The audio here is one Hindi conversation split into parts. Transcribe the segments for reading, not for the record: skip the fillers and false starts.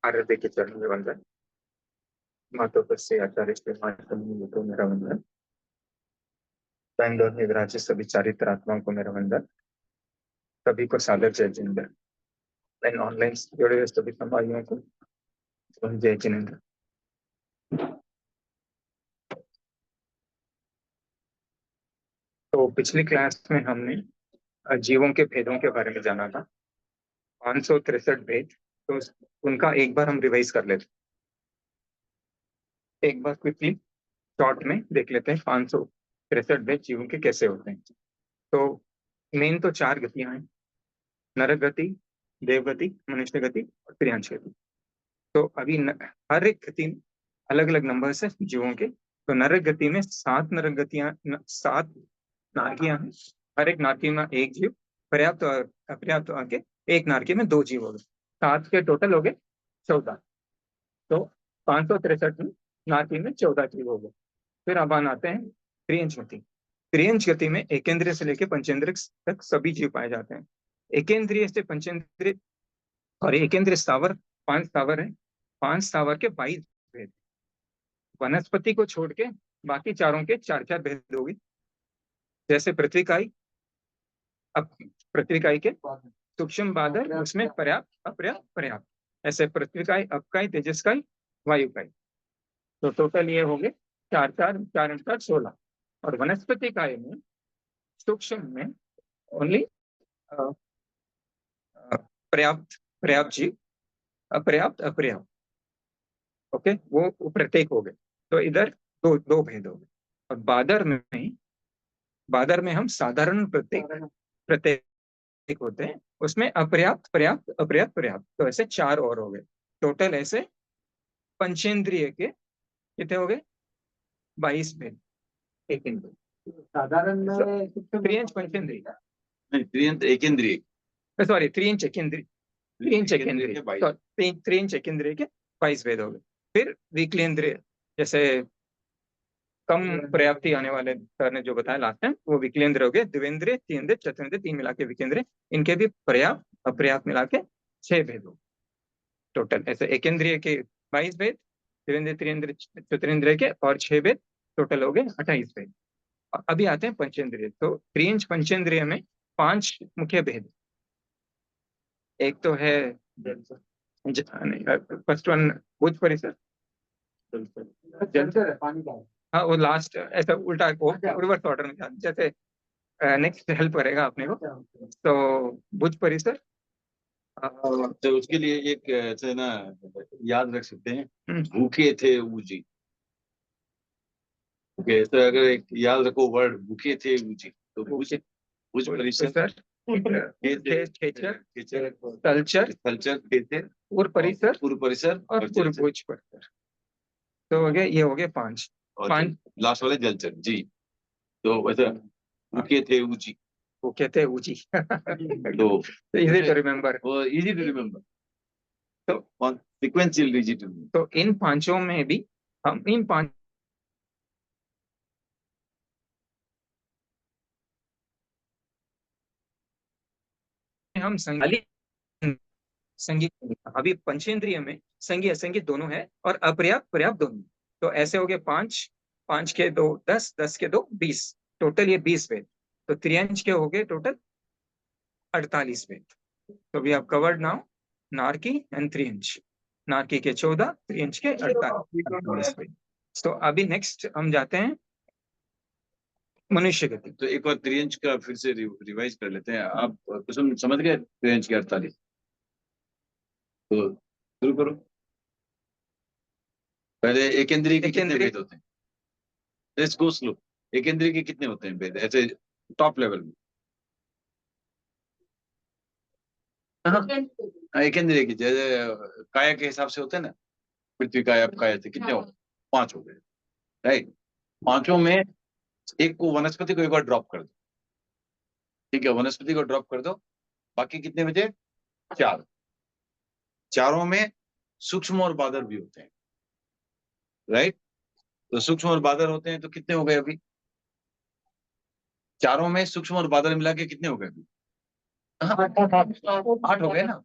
आराध्य के चरण में वंदन। मातोपस्य आचार्य श्री तो मेरा वंदन। बैंगलोर में विराजित सभी चारित्र आत्माओं को मेरा वंदन। सभी को सादर जय जिनेंद्र। एंड ऑनलाइन जुड़े हुए सभी संभाइयों को जय जिनेंद्र। तो पिछली क्लास में हमने जीवों के भेदों के बारे में जाना था, 563 भेद। तो उनका एक बार हम रिवाइज कर लेते, एक बार क्विकली शॉर्ट में देख लेते हैं 563 भेद जीवों के कैसे होते हैं। तो मेन तो 4 गतियां हैं, नरक गति, देवगति, मनुष्य गति और त्रियांश गति। तो अभी हर एक गति में अलग अलग नंबर है जीवों के। तो नरक गति में 7 नरक गतियां, 7 नारकियां हैं। हर एक नारकी में एक जीव, पर्याप्त और अपर्याप्त आके एक नारकी में 2 जीव हो गए, 7 के टोटल हो गए 14। तो 563 में नारकी में 14 जीव हो गए। फिर अब आते हैं त्रियंश गति। त्रियंश गति में एकेंद्रिय से लेकर पंचेंद्रिय तक सभी जीव पाए जाते हैं। एकेंद्रिय से पंचेंद्रिय और एकेंद्रिय स्थावर 5 स्थावर है, 5 स्थावर के 22 भेद। वनस्पति को छोड़ के बाकी चारों के 4-4 भेद होगी। जैसे पृथ्वी काई, अब पृथ्वी काई के सूक्ष्म बादल, उसमें पर्याप्त, अपर्याप्त, पर्याप्त। ऐसे पृथ्वी काई, अपकाई, तेजस काई, वायु काई। तो टोटल ये हो गए 4-4 16। और वनस्पति काय में सूक्ष्म में ओनली पर्याप्त, पर्याप्त जीव, अपर्याप्त, अपर्याप्त। ओके, वो प्रत्येक हो गए। तो इधर दो भेद हो गए। और बादर में हम साधारण प्रत्येक होते हैं, उसमें अपर्याप्त, पर्याप्त, अपर्याप्त, पर्याप्त। तो ऐसे 4 और हो गए। टोटल ऐसे पंचेंद्रिय के कितने हो गए? 22 भेद। एक इंद्रिय साधारण त्रियंश पंचेंद्रिय, त्रियंश एकेंद्रिय, सॉरी त्रियंश एकेंद्रिय, त्रियंश एकेंद्रिय के 22 भेद हो गए। फिर विकलेंद्रिय, जैसे कम पर्याप्ति आने वाले सर ने जो बताया लास्ट टाइम, वो विकलेंद्र हो गए। द्विवेंद्रिय, तीन्द्रिय, चतुरेंद्रिय, 3 मिला के विकेंद्रिय। इनके भी पर्याप्त, अपर्याप्त मिला के 6 भेद हो टोटल। ऐसे एकेंद्रिय के 22 भेद, द्विवेंद्रिय, त्रियेंद्रिय, चतुरेंद्रिय के और 6 भेद, टोटल हो गए 28 भेद। अभी आते हैं पंचेंद्रिय। तो त्रियंश पंचेंद्रिय में 5 मुख्य भेद। एक तो है फर्स्ट वन भुज परिसर, जलचर है, पानी का। हाँ, वो लास्ट ऐसा उल्टा रिवर्स ऑर्डर में, जैसे नेक्स्ट हेल्प करेगा अपने को। तो भुज परिसर, तो उसके लिए एक ऐसे ना याद रख सकते हैं, भूखे थे ऊजी। ओके, तो अगर एक याद रखो वर्ड, भूखे थे ऊजी, तो भुज परिसर, तलचर, पूर्व परिसर और पूर्व भुज परिसर। तो हो गए, ये हो गए 5। लास्ट वाले जलचर जी। तो वैसे भूखे थे ऊजी, भूखे थे ऊजी। तो easy to remember, easy to remember. तो सीक्वेंशियल इजी टू। तो इन 5 में भी हम इन 5 हम संगीत, अभी पंचेंद्रिय में संगीत असंगीत दोनों है और अपर्याप्त, पर्याप्त दोनों। तो ऐसे हो गए 5, 5 के 2 10, 10 के 2 20, टोटल ये 20 भेद। तो त्रियंश के हो गए टोटल 48 भेद। तो वी हैव कवर्ड नाउ नारकी एंड त्रियंश। नारकी के 14, त्रियंश के 48 भेद। तो अभी नेक्स्ट हम जाते हैं मनुष्य गति। तो एक बार त्रियंश का फिर से रिवाइज कर लेते हैं। आप समझ गए त्रियंश के 48? तो शुरू करो। पहले एकेंद्रिय के कितने भेद होते हैं? Let's go slow. एकेंद्रिय के कितने होते हैं भेद ऐसे टॉप लेवल में? एकेंद्रिय की जैसे काया के हिसाब से होते हैं ना, पृथ्वी काया, काया थे कितने हो? 5 हो गए, राइट। 5 में एक को वनस्पति को एक बार ड्रॉप कर दो, ठीक है, वनस्पति को ड्रॉप कर दो, बाकी कितने बचे? 4। चारों में सूक्ष्म और बादल भी होते हैं, राइट। तो सूक्ष्म और बादल होते हैं, तो कितने हो गए अभी? चारों में सूक्ष्म और बादल मिला के कितने हो गए अभी? 8 हो गए ना।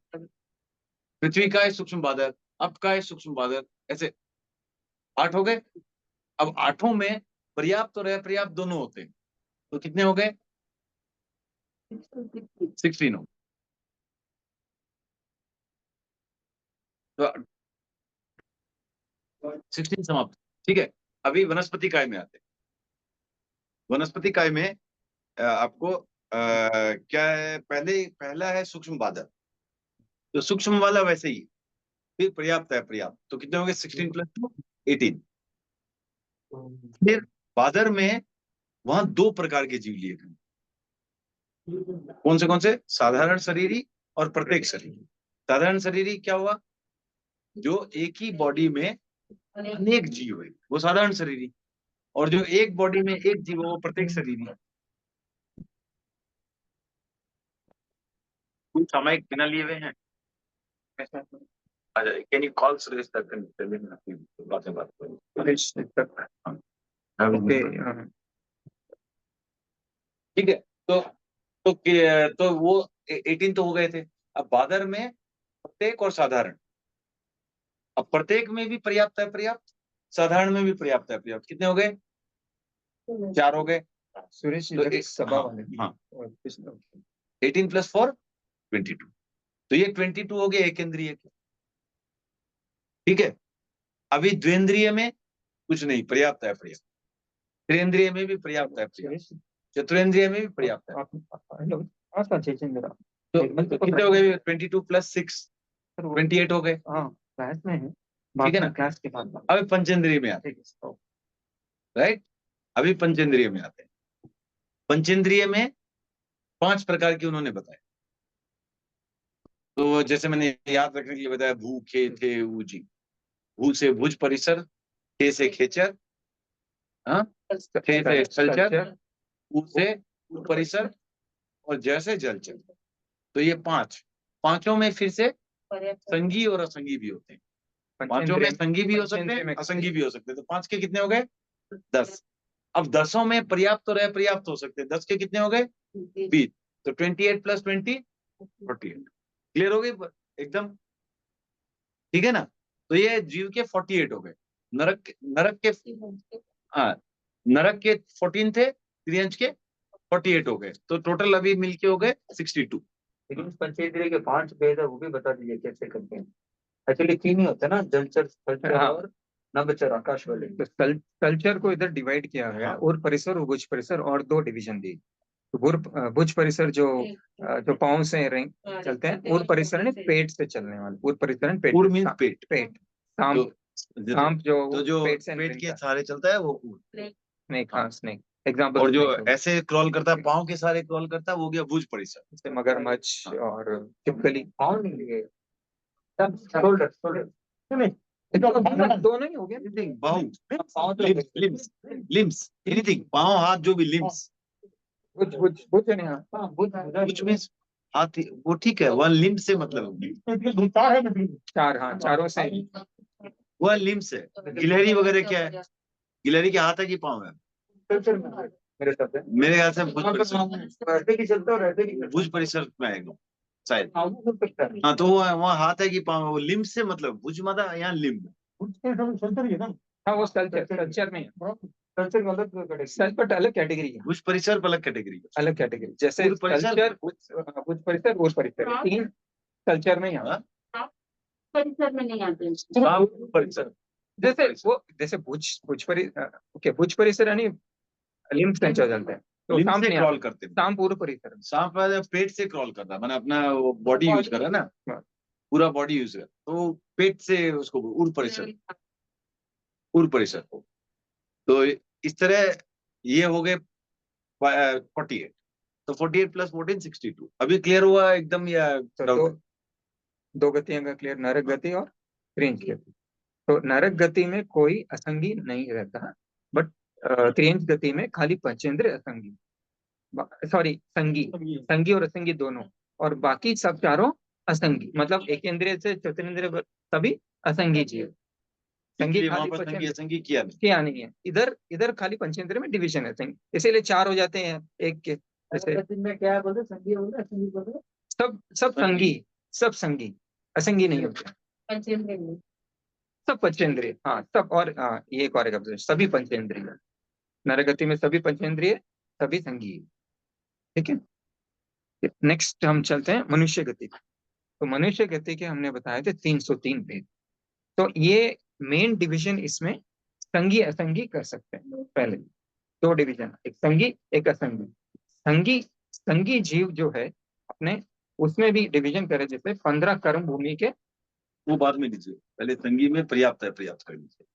पृथ्वी का है सूक्ष्म बादल, अब काय सूक्ष्म बादल, ऐसे 8 हो गए। अब 8 में पर्याप्त और अपर्याप्त दोनों होते हैं, तो कितने हो गए? 16 हो। तो 16 समाप्त। ठीक है, अभी वनस्पति काय में आते हैं। वनस्पति काय में आपको क्या है, पहला है सूक्ष्म बादल। तो सूक्ष्म वाला वैसे ही, फिर पर्याप्त है पर्याप्त, तो कितने हो गए? 16 + 2 18। फिर बादर में वहां 2 प्रकार के जीव लिए गए। कौन से? साधारण शरीरी और प्रत्येक शरीरी। साधारण शरीरी क्या हुआ? जो एक ही बॉडी में अनेक जीव है, वो साधारण शरीरी। और जो एक बॉडी में एक जीव है, वो प्रत्येक शरीरी। कुछ सामयिक बिना लिए हुए हैं। कैन यू कॉल सुरेश तक बातें बात करें? सुरेश तक। हाँ, ओके। ठीक है। तो वो 18 तो हो गए थे। अब बादर में प्रत्येक और साधारण। अब प्रत्येक में भी पर्याप्त है पर्याप्त, साधारण में भी पर्याप्त है पर्याप्त। कितने हो गए? 4 हो गए। सुरेश तो इधर सभा हाँ, वाले। हाँ, और कृष्ण। 18 + 4 22। तो ये 22 हो गए एक इंद्रिय के। ठीक है, अभी द्विंद्रिय में कुछ नहीं, पर्याप्त है पर्याप्त। त्रिंद्रिय में भी पर्याप्त है पर्याप्त। सुरेश चतुरेंद्रिय में भी पर्याप्त है। हेलो, आसपास जरा। तो कितने हो गए? 22 + 6 28 हो गए। हाँ, क्लास में है। ठीक है ना? क्लास के बाद अभी पंचेंद्रिय में आते हैं। राइट, अभी पंचेंद्रिय में आते हैं। पंचेंद्रिय में 5 प्रकार के उन्होंने बताए। तो जैसे मैंने याद रखने के लिए बताया, भू, खे, थे, ऊजी। भू से भुज परिसर, खे से खेचर, हाँ, थे से स्थलचर, ऊ से ऊ परिसर, और जैसे जलचर। तो ये 5, पांचों में फिर से संगी और असंगी भी होते हैं। पांचों में संगी भी हो सकते हैं, असंगी भी हो सकते हैं। तो 5 के कितने हो गए? 10। अब 10 में पर्याप्त और अपर्याप्त हो सकते हैं। 10 के कितने हो गए? 20। तो 28 + 20 48। क्लियर हो गई एकदम? ठीक है ना? तो ये जीव के 48 हो गए। नरक के हाँ, नरक के 14 थे, त्रियंच के 48 हो गए। तो टोटल अभी मिलके हो गए 62। लेकिन पंचेंद्रिय के 5 भेद है, वो भी बता दीजिए कैसे करते हैं। एक्चुअली 3 ही होता है ना, जलचर, स्थलचर और नभचर, आकाश वाले। तो स्थलचर को इधर डिवाइड किया गया, और परिसर और भुज परिसर, और 2 डिवीजन दी। तो भुज परिसर जो पाँव से चलते हैं, और परिसर ने पेट से चलने वाले। और परिसर ने पेट, ऊर मीन्स पेट। पेट। सांप, सांप तो जो पेट से पेट के सहारे चलता है वो ऊर। स्नेक, हाँ स्नेक एग्जांपल। और जो ऐसे क्रॉल करता है, पाँव के सहारे क्रॉल करता है, वो गया भुज परिसर। जैसे मगरमच्छ और छिपकली। पाँव नहीं लिए, सब शोल्डर, शोल्डर दोनों ही हो गया। बाहु, लिम्स, लिम्स, एनीथिंग, पाँव हाथ जो भी, लिम्स। भुज भुज भुज नहीं, हाँ कुछ मीन्स हाथ, वो ठीक है, वह लिम्स से मतलब चार, हाँ चारों से। वह लिम्स है। गिलहरी वगैरह क्या है? गिलहरी के हाथ है कि पाँव है? मेरे हिसाब से, मेरे ख्याल से भुज परिसर, ऐसे की चलते और ऐसे की भुज परिसर में आएगा शायद। चलते। हाँ, तो वो वहाँ हाथ है कि पाँव है? वो लिम्स से मतलब, भुज माता यहाँ लिम्ब। हाँ वो कल्चर में कल्चर मतलब सेल्फ, बट अलग कैटेगरी है। भुज परिसर अलग कैटेगरी, अलग कैटेगरी, जैसे भुज परिसर, कल्चर, भुज परिसर, भुज परिसर, 3 कल्चर में यहाँ परिसर में नहीं आते। परिसर। जैसे वो, जैसे भुज परिसर यानी लिम्स से चलते हैं। तो लिम्ब सांप से नहीं क्रॉल आता। करते हैं। सांप पूरे परिसर में। सांप वाला पेट से क्रॉल करता है, मैंने अपना बॉडी यूज करा ना, पूरा बॉडी यूज करा, तो पेट से उसको उर परिसर, उर परिसर। तो इस तरह ये हो गए 48। तो 48 + 14 62। अभी क्लियर हुआ एकदम या तो डाउट? 2 गतियां का क्लियर, नरक गति और त्रिंच गति। तो नरक गति में कोई असंगी नहीं रहता, बट त्रिंच गति में खाली पंचेंद्र असंगी, सॉरी संगी, संगी और असंगी दोनों, और बाकी सब चारों असंगी, मतलब एक इंद्रिय से चतुरेंद्रिय सभी असंगी जीव। संगी वहां खाली पर संगी पंचेंद्र असंगी किया नहीं। क्या नहीं है। इधर इधर खाली पंचेंद्र में डिवीजन है, संगी, इसीलिए 4 हो जाते हैं एक के। जैसे में क्या बोलते, संगी बोलते, असंगी बोलते, सब सब संगी, सब संगी, असंगी नहीं होते। पंचेंद्रिय में सब पंचेंद्रिय, हाँ सब, और ये एक और एक observation, सभी पंचेंद्रिय, नरगति में सभी पंचेंद्रिय, सभी संघीय। ठीक है, नेक्स्ट हम चलते हैं मनुष्य गति। तो मनुष्य गति के हमने बताए थे 303 भेद। तो ये मेन डिवीजन इसमें संघी असंघी कर सकते हैं। पहले दो डिवीजन, एक संघी एक असंघी। संघी संघी जीव जो है अपने, उसमें भी डिवीजन करे, जैसे 15 कर्म भूमि के। वो बाद में लीजिए, पहले संगी में पर्याप्त है, पर्याप्त कर लीजिए।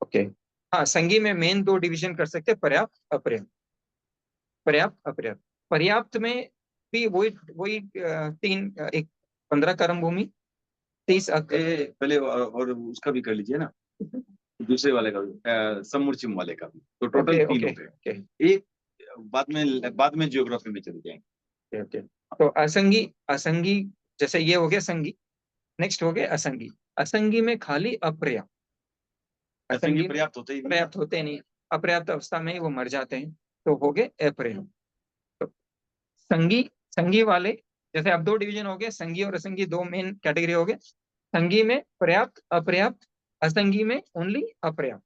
ओके, हाँ संघी में मेन दो डिवीजन कर सकते हैं, पर्याप्त अपर्याप्त। पर्याप्त अपर्याप्त, पर्याप्त में भी वही वही एक 15 कर्म भूमि, 30 पहले और उसका भी कर लीजिए ना, दूसरे वाले का भी, समूर्चिम वाले का भी, तो टोटल ओके 3 हो ओके गए। ओके एक बाद में ज्योग्राफी में चले जाएंगे। ओके। तो असंगी असंगी, जैसे ये हो गया संगी, नेक्स्ट हो गया असंगी। असंगी में खाली अपर्याप्त, असंगी पर्याप्त होते ही नहीं। पर्याप्त होते नहीं, अपर्याप्त अवस्था में ही वो मर जाते हैं, तो हो गए अपर्याप्त। तो संगी संगी वाले, जैसे अब दो डिवीजन हो गए, संगी और असंगी, दो मेन कैटेगरी हो गए। संगी में पर्याप्त अपर्याप्त, असंगी में ओनली अपर्याप्त।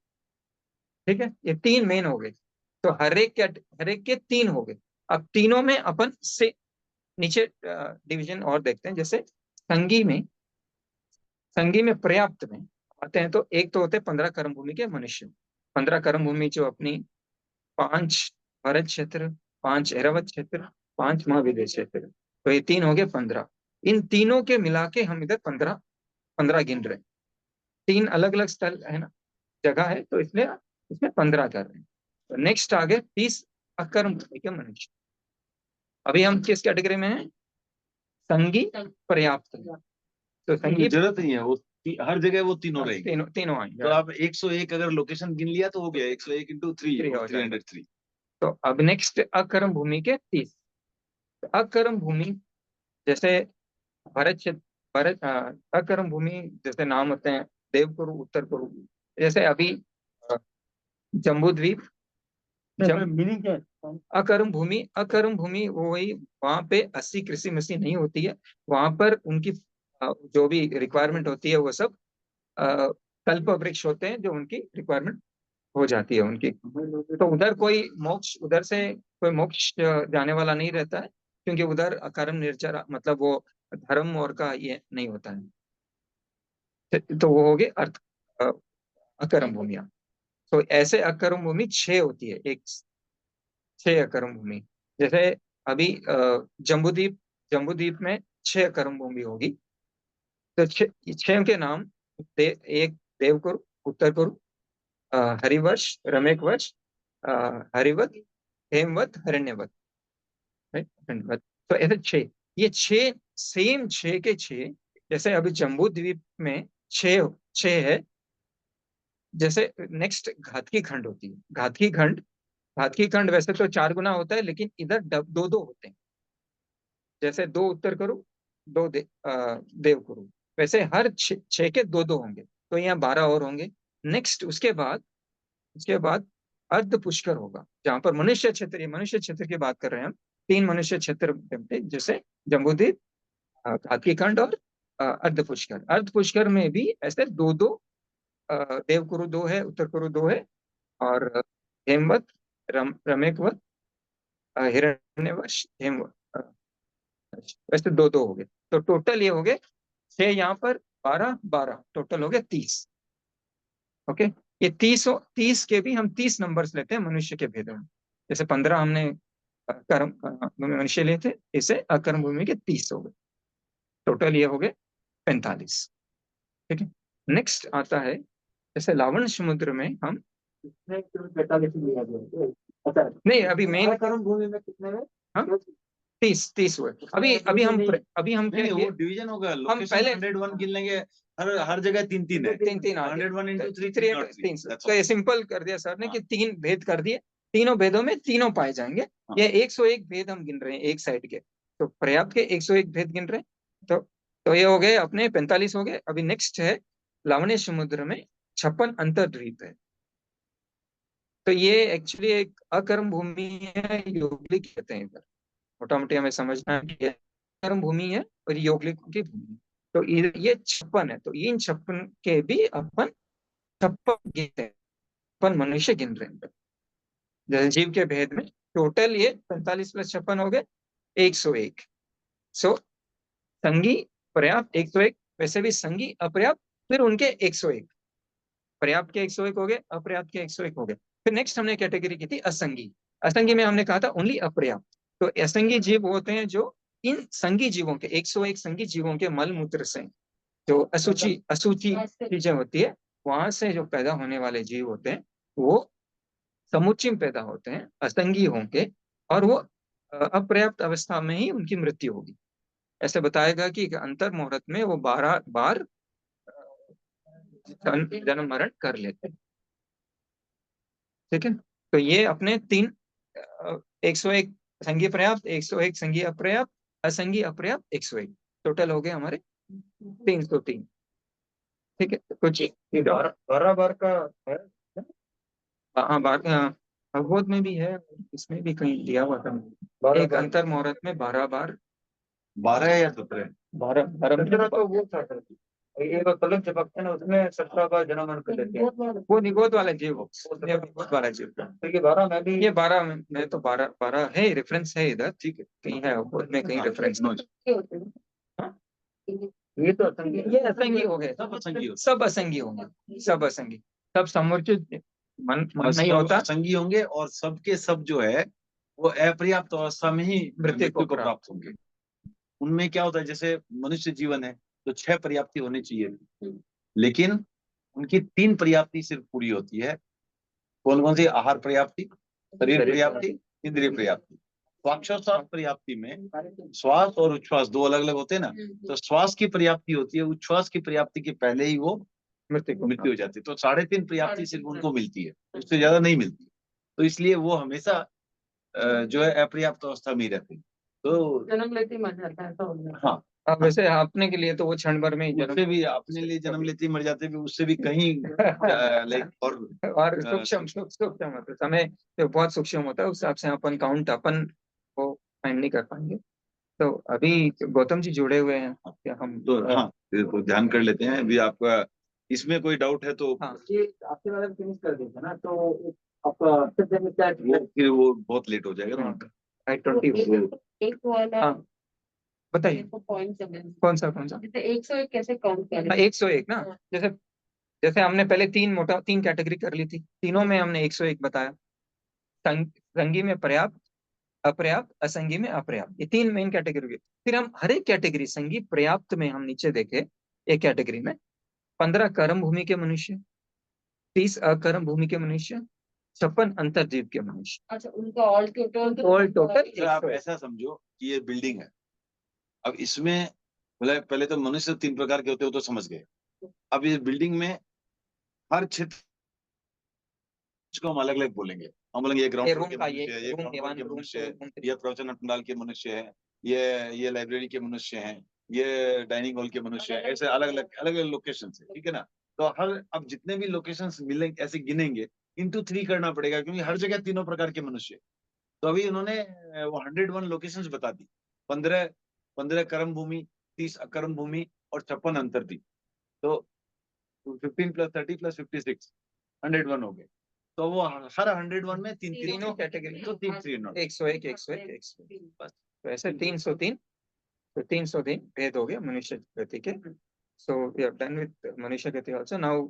ठीक है, ये 3 मेन हो गए। तो हर एक के 3 हो गए। अब तीनों में अपन से नीचे डिवीजन और देखते हैं। जैसे संगी में पर्याप्त में आते हैं, तो एक तो होते हैं 15 कर्म भूमि के मनुष्य। 15 कर्म भूमि जो अपनी 5 भरत क्षेत्र, 5 ऐरावत क्षेत्र, 5 महाविद्य क्षेत्र, तो ये 3 हो गए 15। इन तीनों के मिला के हम इधर 15 गिन रहे हैं। 3 अलग अलग स्थल है ना, जगह है, तो इसलिए इसमें 15 कर रहे हैं। तो नेक्स्ट आ गए 30 अकर्म भूमि के मनुष्य। अभी हम किस कैटेगरी में हैं? संगी पर्याप्त। तो संगी जरूरत नहीं है, वो हर जगह वो तीनों रहेंगे। तीनों आएंगे। तो आप 101 अगर लोकेशन गिन लिया तो हो गया, 101 इंटू 3 हो जाएगा। 303। तो अब नेक्स्ट अकर्म भूमि के 30। तो अकर्म भूमि जैसे भरत क्षेत्र, अकर्म भूमि जैसे नाम होते हैं देवकुरु, उत्तर कुरु। जैसे अभी अ, जम्बूद्वीप, मीनिंग क्या है? अकर्म भूमि वो वही, वहां पे 80 कृषि मसीह नहीं होती है। वहां पर उनकी जो भी रिक्वायरमेंट होती है वो सब अ, कल्प वृक्ष होते हैं, जो उनकी रिक्वायरमेंट हो जाती है उनकी। तो उधर कोई मोक्ष, उधर से कोई मोक्ष जाने वाला नहीं रहता है, क्योंकि उधर अकर्म निर्जर, मतलब वो धर्म और का ये नहीं होता है। तो वो हो गए अर्थ अ, अकर्म भूमिया। तो ऐसे अकर्म भूमि 6 होती है, एक 6 अकर्म भूमि। जैसे अभी जम्बूद्वीप, जम्बूद्वीप में 6 अकर्म भूमि होगी। तो 6 के नाम, एक देवकुरु, उत्तर कुरु, हरिवश, रमेकवश, हरिवत, हेमवत, हिरण्यवत, right? हिरण्यवत। तो ऐसे 6, ये 6 सेम 6 के 6। जैसे अभी जम्बू द्वीप में 6 है। जैसे नेक्स्ट घातकी खंड होती है, घातकी खंड वैसे तो 4 गुना होता है, लेकिन इधर 2-2 होते हैं। जैसे 2 उत्तर कुरु, 2 देव कुरु, वैसे हर 6 के 2-2 होंगे। तो यहाँ 12 और होंगे। नेक्स्ट उसके बाद अर्ध पुष्कर होगा, जहां पर मनुष्य क्षेत्र, ये मनुष्य क्षेत्र की बात कर रहे हैं हम। 3 मनुष्य क्षेत्र, जैसे जम्बूद्वीप, काकीखंड और अर्ध पुष्कर। अर्ध पुष्कर में भी ऐसे 2-2, देवकुरु 2 है, उत्तर कुरु 2 है, और हेमवत, रमेकवत, हिरण्यवश, हेमवत, वैसे 2-2 हो गए। तो टोटल ये हो गए 6 यहाँ पर, 12-12, टोटल हो गए 30। ओके, ये 30 के भी हम 30 नंबर्स लेते हैं मनुष्य के भेदों में। जैसे 15 हमने कर्म मनुष्य लिए थे, इसे अकर्म भूमि के 30 हो गए। टोटल ये हो गए 45। ठीक है, नेक्स्ट आता है जैसे लावण समुद्र में हम 45 लिया गया। नहीं, अभी मेन कर्म भूमि में कितने में? हाँ, 30 हुए। अभी हम क्या वो डिवीजन होगा, हम पहले 101 गिन लेंगे, हर जगह 3-3 है। 3-3 101 इंटू 3 3 तो ये सिंपल कर दिया सर ने कि 3 भेद कर दिए। तीनों भेदों में तीनों पाए जाएंगे। ये 101 भेद हम गिन रहे हैं एक साइड के, तो पर्याप्त के 101 भेद गिन रहे हैं। तो ये हो गए अपने 45 हो गए। अभी नेक्स्ट है लावण्य समुद्र में 56 अंतर्द्वीप है। तो ये एक्चुअली एक अकर्म भूमि है, यौगिक कहते हैं इधर। मोटा मोटी हमें समझना है कि कर्म भूमि है और यौगिक की भूमि है। तो ये 56 है, तो इन 56 के भी अपन 56 गिनते हैं, अपन मनुष्य गिन रहे हैं। जैसे जीव के भेद में टोटल ये 45 + 56 हो गए 101। सो संगी पर्याप्त 101, वैसे भी संगी अपर्याप्त, फिर उनके 101, पर्याप्त के 101 हो गए, अपर्याप्त के 101 हो गए। फिर नेक्स्ट हमने कैटेगरी की थी असंगी। असंगी में हमने कहा था ओनली अपर्याप्त। तो असंगी जीव वो होते हैं जो इन संगी जीवों के 101 संगी जीवों के मल मूत्र से, जो अशुचि चीजें होती है, वहां से जो पैदा होने वाले जीव होते हैं वो समुच्चय पैदा होते हैं, असंगी होंगे, और वो अपर्याप्त अवस्था में ही उनकी मृत्यु होगी। ऐसे बताएगा कि अंतर मुहूर्त में वो 12 बार जन्म मरण कर लेते हैं। ठीक है, तो ये अपने 101 संगी पर्याप्त, 101 संगी अपर्याप्त, असंगी अपर्याप्त 101, टोटल हो गए हमारे 303। ठीक है, कुछ 12 बार का है। हाँ, भगवत में भी है, इसमें भी कहीं दिया हुआ था, एक अंतर मुहूर्त में 12 बार। 12 या 17? 12 तो वो था सर, ये जो तलब झपकते हैं उसमें 17 बार जन्म मरण कर लेते हैं, वो निगोद वाला जीव, उसने निगोद वाला जीव था। तो ये 12 में भी, ये 12 में तो 12 है, रेफरेंस है इधर। ठीक है, कहीं है भगवत में, कहीं रेफरेंस। ये तो असंगी, ये असंगी हो गए, सब असंगी होते सब असंगी होंगे, सब असंगी, सब समुचित मन और नहीं सब होता, असंगी होंगे, और सबके सब जो है वो अपर्याप्त अवस्था में ही मृत्यु को प्राप्त होंगे। उनमें क्या होता है, जैसे मनुष्य जीवन है तो 6 पर्याप्ति होनी चाहिए, लेकिन उनकी 3 पर्याप्ति सिर्फ पूरी होती है। कौन कौन सी? आहार पर्याप्ति, शरीर पर्याप्ति, इंद्रिय पर्याप्ति। श्वासोच्छ्वास पर्याप्ति में श्वास और उच्छ्वास 2 अलग अलग होते हैं ना, तो श्वास की पर्याप्ति होती है, उच्छ्वास की पर्याप्ति के पहले ही वो मृत्यु हो जाती है। तो 3.5 पर्याप्ति सिर्फ उनको मिलती है, उससे ज्यादा नहीं मिलती। तो इसलिए वो हमेशा जो है अपर्याप्त अवस्था में ही रहते हैं। तो जन्म लेते ही मर जाता है तो हाँ, अब वैसे अपने के लिए तो वो क्षण भर में ही उससे भी अपने लिए जन्म लेते ही मर जाते हैं, उससे भी कहीं लाइक और सूक्ष्म मतलब समय जो बहुत सूक्ष्म होता है, उस हिसाब से अपन काउंट अपन वो फाइंड नहीं कर पाएंगे। तो अभी गौतम जी जुड़े हुए हैं, क्या हम तो हाँ, तो ध्यान कर लेते हैं। अभी आपका इसमें कोई डाउट है तो ये आपके बारे में फिनिश कर देते ना, तो आपका फिर वो बहुत लेट हो जाएगा ना उनका। 20 एक वाला हाँ बताइए, पॉइंट कौन सा जैसे 101 कैसे काउंट करें? 101 ना, जैसे जैसे हमने पहले 3 कैटेगरी कर ली थी, तीनों में हमने 101 बताया। संगी में पर्याप्त, अपर्याप्त, असंगी में अपर्याप्त, ये 3 मेन कैटेगरी हुई। फिर हम हर एक कैटेगरी, संगी पर्याप्त में हम नीचे देखे, एक कैटेगरी में 15 कर्म भूमि के मनुष्य, 30 अकर्म भूमि के मनुष्य, 56 अंतर्जीव के मनुष्य। अच्छा, उनका ऑल टोटल तो आप ऐसा समझो कि ये बिल्डिंग है। अब इसमें मतलब पहले तो मनुष्य 3 प्रकार के होते हो तो समझ गए। अब ये बिल्डिंग में हर क्षेत्र को हम अलग अलग बोलेंगे। हम बोलेंगे ये ग्राउंड फ्लोर के मनुष्य है, ये ग्राउंड फ्लोर के मनुष्य है, ये प्रवचन पंडाल के मनुष्य है, ये लाइब्रेरी के मनुष्य हैं, ये डाइनिंग हॉल के मनुष्य है। ऐसे अलग अलग लोकेशन है, ठीक है ना। तो हर अब जितने भी लोकेशन मिलेंगे ऐसे गिनेंगे, इंटू 3 करना पड़ेगा, क्योंकि हर जगह तीनों प्रकार के मनुष्य। तो अभी उन्होंने वो 101 लोकेशंस बता दी। 15 कर्म भूमि, 30 अकर्म भूमि और 56 अंतर्दीप। तो 15 + 30 + 56 101 हो गए। तो वो हर 101 में तीनों कैटेगरी, तो 301, 101, 101, 101, बस। तो ऐसे 303, तो 303 भेद हो गया मनुष्य गति के। So we have done with मनुष्य गति आल्सो। नाउ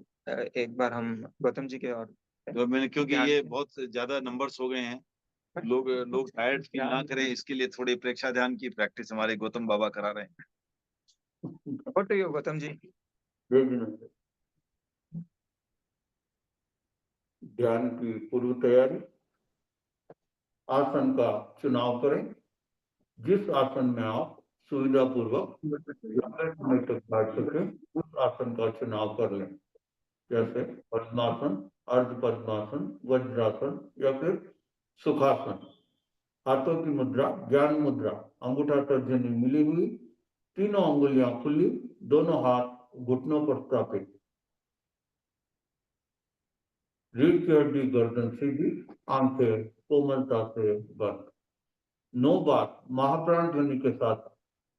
एक बार हम गौतम जी के और तो मैंने, क्योंकि ये बहुत ज्यादा नंबर्स हो गए हैं, लोग टायर्ड फील ना करें, इसके लिए थोड़ी प्रेक्षा ध्यान की प्रैक्टिस हमारे गौतम बाबा करा रहे हैं। What do you Gautam ji? ध्यान की पूर्व तैयारी, आसन का चुनाव करें। जिस आसन में आप सुविधा पूर्वक लंबे समय तक बैठ सके, उस आसन का चुनाव कर लें, जैसे पद्मासन, अर्ध पद्मासन, वज्रासन या फिर सुखासन। हाथों की मुद्रा ज्ञान मुद्रा, अंगूठा तर्जनी मिली हुई, तीनों अंगुलियां खुली, दोनों हाथ घुटनों पर स्थापित, रीढ़ की हड्डी गर्दन सीधी, आंखें कोमलता से बंद। 9 बार महाप्राण ध्वनि के साथ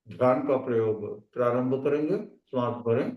ध्यान का प्रयोग प्रारंभ करेंगे। श्वास भरें।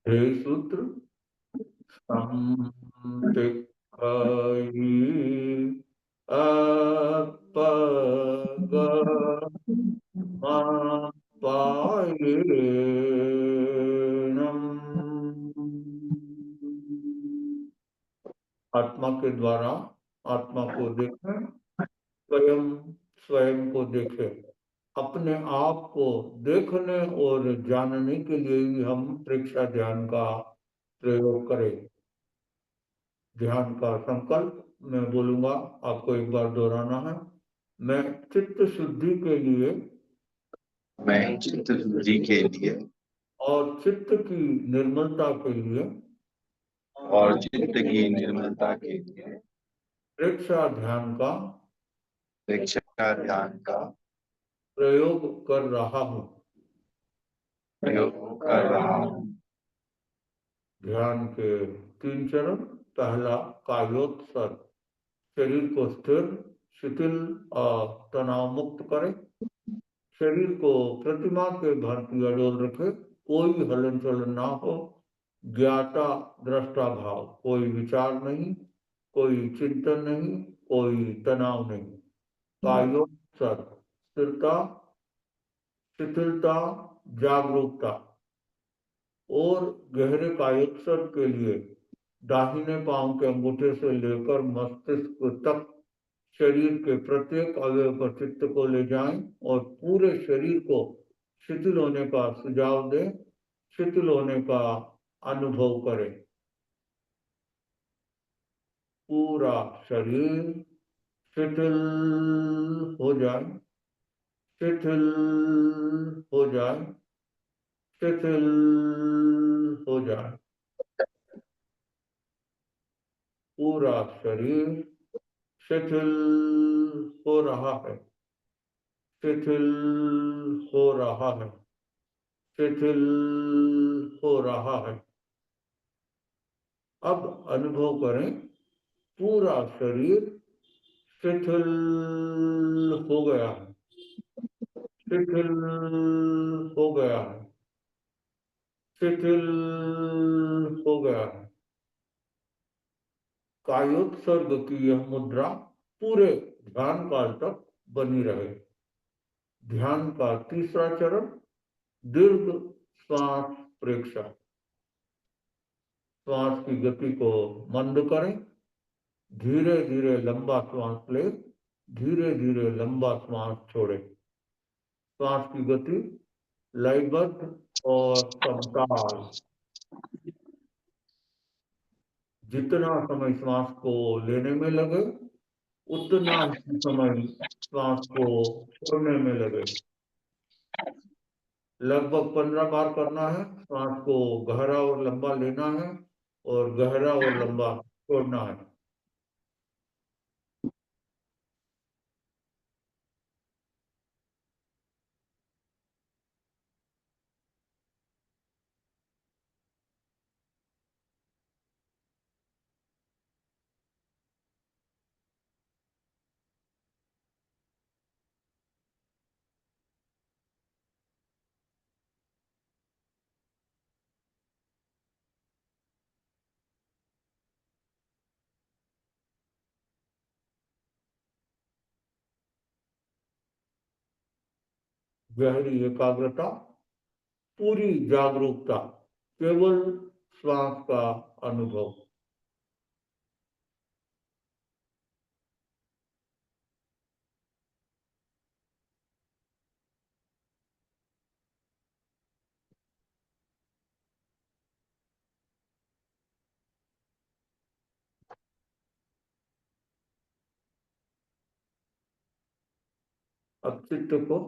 हे सूत्र आत्मा के द्वारा आत्मा को देखें, स्वयं स्वयं को देखें। अपने आप को देखने और जानने के लिए ही हम प्रेक्षा ध्यान का प्रयोग करें। ध्यान का संकल्प मैं बोलूंगा, आपको एक बार दोहराना है। मैं चित्त शुद्धि के लिए, मैं चित्त शुद्धि के लिए और चित्त की निर्मलता के लिए, और चित्त की निर्मलता के लिए प्रेक्षा ध्यान का प्रेक्षा ध्यान का प्रयोग कर रहा हूँ। प्रयोग कर रहा हूँ। ध्यान के 3 चरण। पहला कायोत्सर्ग, शरीर को स्थिर, शिथिल और तनाव मुक्त करें। शरीर को प्रतिमा के भांति अडोल रखे, कोई हलन चलन ना हो। ज्ञाता दृष्टा भाव, कोई विचार नहीं, कोई चिंतन नहीं, कोई तनाव नहीं। कायोत्सर्ग, स्थिरता, शिथिलता, जागरूकता। और गहरे कायोत्सर्ग के लिए दाहिने पांव के अंगूठे से लेकर मस्तिष्क तक शरीर के प्रत्येक अवयव पर चित्त को ले जाएं और पूरे शरीर को शिथिल होने का सुझाव दें, शिथिल होने का अनुभव करें। पूरा शरीर शिथिल हो जाए, शिथिल हो जाए, शिथिल हो जाए। पूरा शरीर शिथिल हो रहा है, शिथिल हो रहा है, शिथिल हो रहा है। अब अनुभव करें, पूरा शरीर शिथिल हो गया है, शिथिल हो गया है, शिथिल हो गया है। कायोत्सर्ग की यह मुद्रा पूरे ध्यान काल तक बनी रहे। ध्यान का तीसरा चरण, दीर्घ श्वास प्रेक्षा। श्वास की गति को मंद करें, धीरे धीरे लंबा श्वास ले, धीरे धीरे लंबा श्वास छोड़े। श्वास की गति लयबद्ध और समताल। जितना समय श्वास को लेने में लगे उतना ही समय श्वास को छोड़ने में लगे। लगभग 15 बार करना है। श्वास को गहरा और लंबा लेना है और गहरा और लंबा छोड़ना है। गहरी एकाग्रता, पूरी जागरूकता, केवल श्वास का अनुभव। अब चित्त को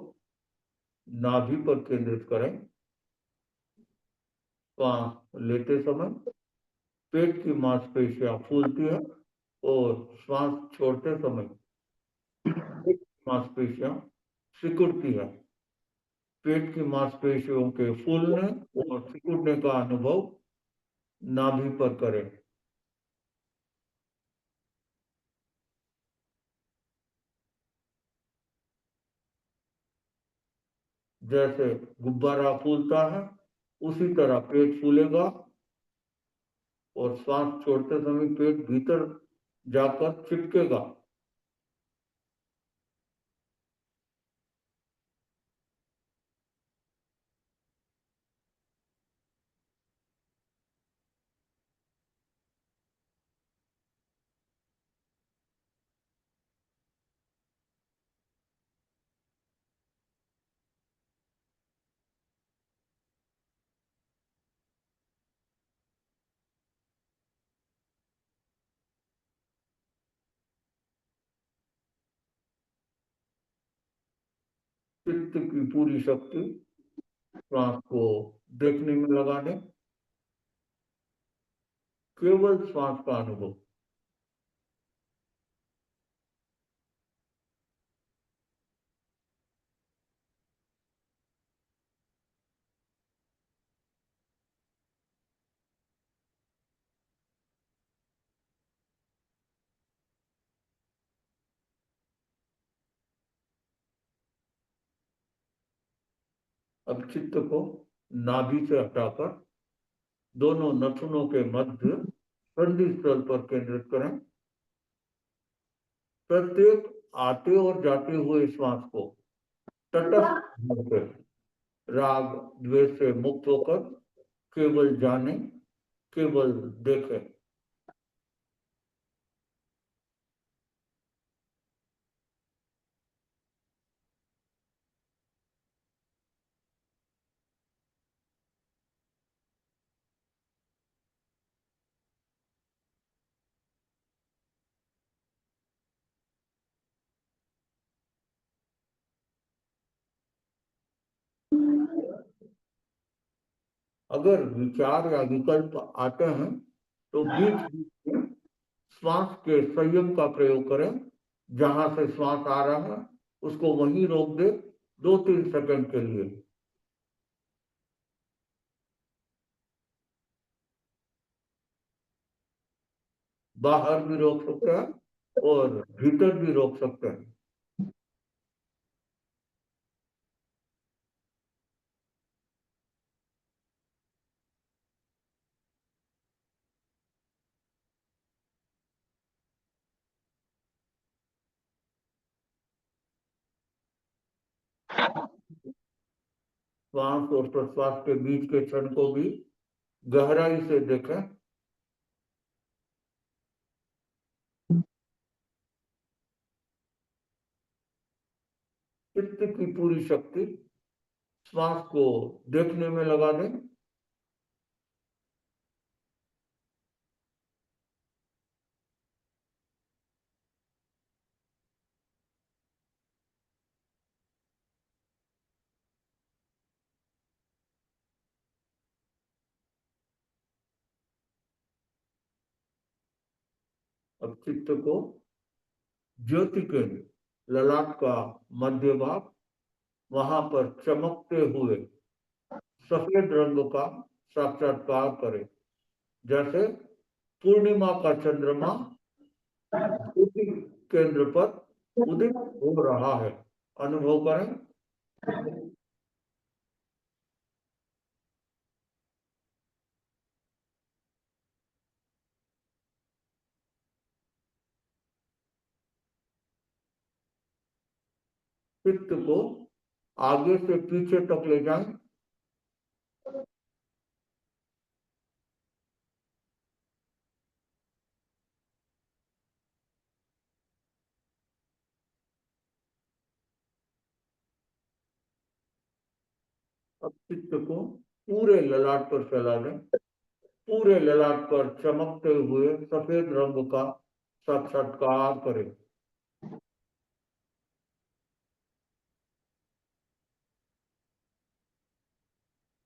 नाभि पर केंद्रित करें। श्वास लेते समय पेट की मांसपेशियां फूलती है और श्वास छोड़ते समय पेट की मांसपेशियां सिकुड़ती है। पेट की मांसपेशियों के फूलने और सिकुड़ने का अनुभव नाभि पर करें। जैसे गुब्बारा फूलता है उसी तरह पेट फूलेगा और श्वास छोड़ते समय पेट भीतर जाकर चिपकेगा। चित्त की पूरी शक्ति श्वास को देखने में लगा दें। केवल श्वास का अनुभव। अब चित्त को नाभि से हटाकर दोनों नथुनों के मध्य संधि स्थल पर केंद्रित करें। प्रत्येक आते और जाते हुए श्वास को तटस्थ भाव से, राग द्वेष से मुक्त होकर केवल जाने, केवल देखें। अगर विचार या विकल्प आते हैं तो बीच बीच में श्वास के संयम का प्रयोग करें। जहां से श्वास आ रहा है उसको वहीं रोक दे 2-3 सेकंड के लिए। बाहर भी रोक सकते हैं और भीतर भी रोक सकते हैं। श्वास और प्रश्वास के बीच के क्षण को भी गहराई से देखें। चित्त की पूरी शक्ति श्वास को देखने में लगा दें। अब चित्त को ज्योति केंद्र ललाट का मध्य भाग, वहां पर चमकते हुए सफेद रंग का साक्षात्कार करें, जैसे पूर्णिमा का चंद्रमा ज्योति केंद्र पर उदित हो रहा है। अनुभव करें। चित्त को आगे से पीछे तक ले जाएं। अब चित्त को पूरे ललाट पर फैला दें। पूरे ललाट पर चमकते हुए सफेद रंग का साक्षात्कार करें।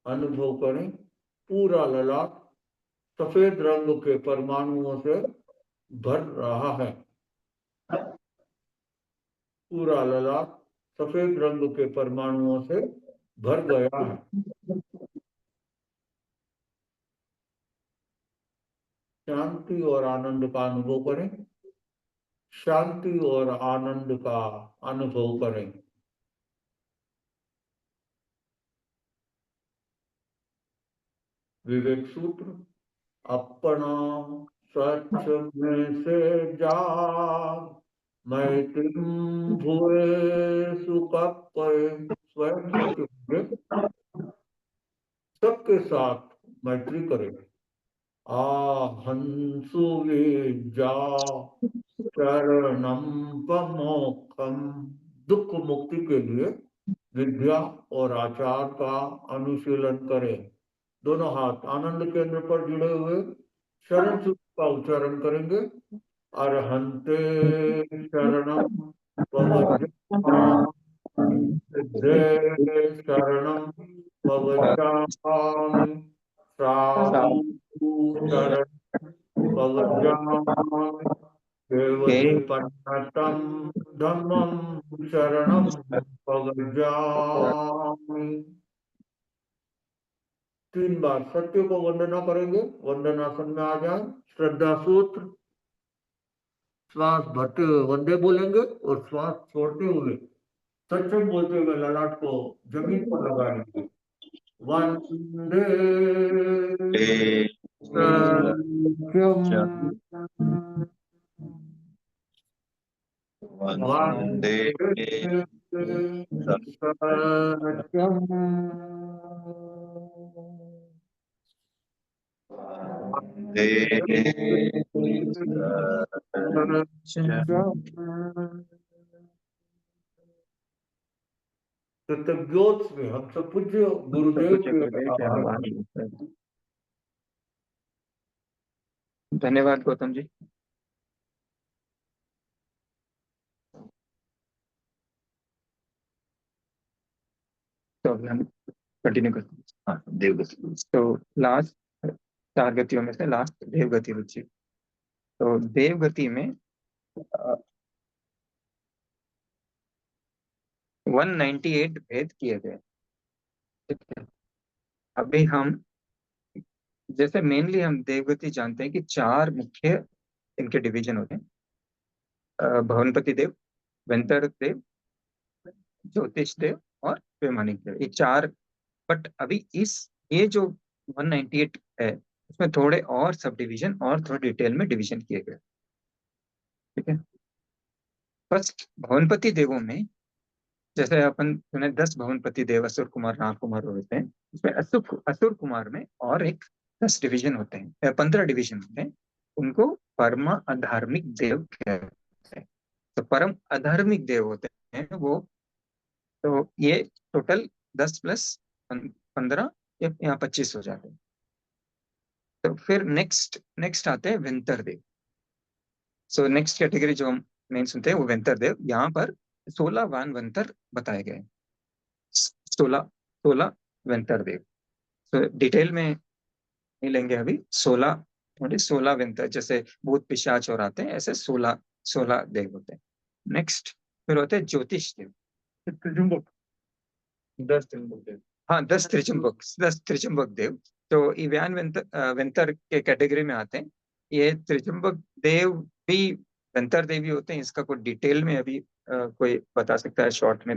अनुभव करें, पूरा ललाट सफेद रंग के परमाणुओं से भर रहा है। पूरा ललाट सफेद रंग के परमाणुओं से भर गया है। शांति और आनंद का अनुभव करें। शांति और आनंद का अनुभव करें। विवेक सूत्र। अपना सच में से जाग, मैत्रीं भुवे सुकप्पय। स्वयं सत्य हुए, सबके साथ मैत्री करें। आहंसु विद्या शरणम पमोक्षम। दुख मुक्ति के लिए विद्या और आचार का अनुशीलन करें। दोनों हाथ आनंद केंद्र पर जुड़े हुए शरण सूत्र का उच्चारण करेंगे। अरहंते शरणम पवज्जामि, सिद्धे शरणम पवज्जामि, साधु शरणम पवज्जामि, देवते पन्नतम धम्मम शरणम पवज्जामि। 3 बार सत्य को वंदना करेंगे। वंदनासन में आ जाए। श्रद्धा सूत्र। श्वास भरते हुए वंदे बोलेंगे और श्वास छोड़ते हुए सत्संग बोलते हुए ललाट को जमीन पर लगाएंगे। वंदे सत्यम, वंदे सत्यम, तत्वज्ञोत में हम सब पूज्य गुरुदेव के आभार। धन्यवाद गौतम जी। तो अभी हम कंटिन्यू करते हैं। हाँ, देवगति। तो लास्ट 4 गतियों में से लास्ट देवगति रुचि। तो देवगति में 198 भेद किए गए। ठीक है। अभी हम जैसे मेनली हम देवगति जानते हैं कि 4 मुख्य इनके डिवीजन होते हैं। भवनपति देव, वेंतर देव, ज्योतिष देव और वैमानिक देव, ये 4। बट अभी ये जो 198 है उसमें थोड़े और सब डिवीजन और थोड़े डिटेल में डिवीजन किए गए। ठीक है। फर्स्ट भवनपति देवों में जैसे अपन सुने 10 भवनपति देव, असुर कुमार, नाग कुमार होते हैं। उसमें असुर कुमार में और एक 10 डिवीजन होते हैं, 15 डिवीजन होते हैं। उनको परम अधार्मिक देव कहते हैं। तो परम अधार्मिक देव होते हैं वो तो ये टोटल 10 प्लस 15 या 25 हो जाते हैं। तो फिर नेक्स्ट आते हैं वेंतर देव। सो नेक्स्ट कैटेगरी जो हम मेन सुनते हैं वो वेंतर देव। यहाँ पर 16 वान वेंतर बताए गए, 16 वेंतर देव। तो डिटेल में नहीं लेंगे अभी। 16 वेंतर, जैसे भूत पिशाच और आते हैं ऐसे 16 देव होते हैं। नेक्स्ट फिर होते हैं ज्योतिष देव। 10 देव। हाँ, 10 त्रिचुंबक देव। तो इव्यान वेंतर के कैटेगरी में आते हैं। ये त्रिचुंबक देव भी वेंतर देवी होते हैं। इसका कोई डिटेल में अभी कोई बता सकता है शॉर्ट में?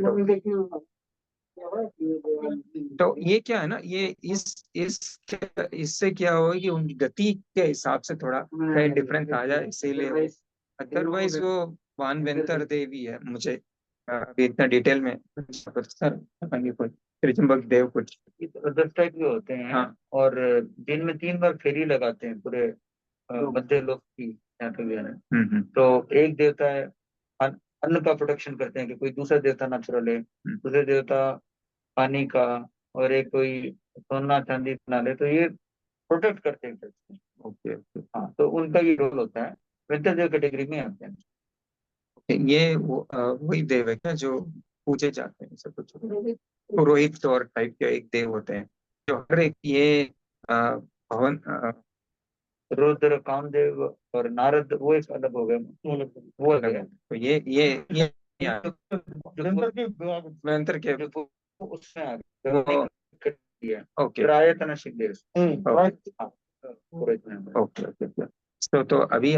तो ये क्या है ना, ये इससे क्या होगा कि उनकी गति के हिसाब से थोड़ा कहीं डिफरेंस आ जाए, इसीलिए। अदरवाइज वो वान वेंतर देवी है। मुझे अभी इतना डिटेल में सर कोई त्रिचुंबक देव कुछ 10 टाइप के होते हैं। हाँ। और दिन में 3 बार फेरी लगाते हैं पूरे मध्य लोक की, यहाँ पे भी है। तो एक देवता है अन्न का प्रोटेक्शन करते हैं कि कोई दूसरा देवता ना चुरा ले, दूसरे देवता पानी का, और एक कोई सोना चांदी ना ले, तो ये प्रोटेक्ट करते हैं। ओके। हाँ, तो उनका ये रोल होता है। वेंतर देव कैटेगरी में आते हैं। ये वही देव है क्या जो पूजे जाते हैं सब कुछ? पुरोहित और टाइप के एक देव होते हैं जो हर एक ये भवन रुद्र, कामदेव और नारद वो एक अलग हो गए, वो अलग है। तो ये वेंतर के उसमें आ गए। ओके प्रायतन शिवदेव। ओके। तो अभी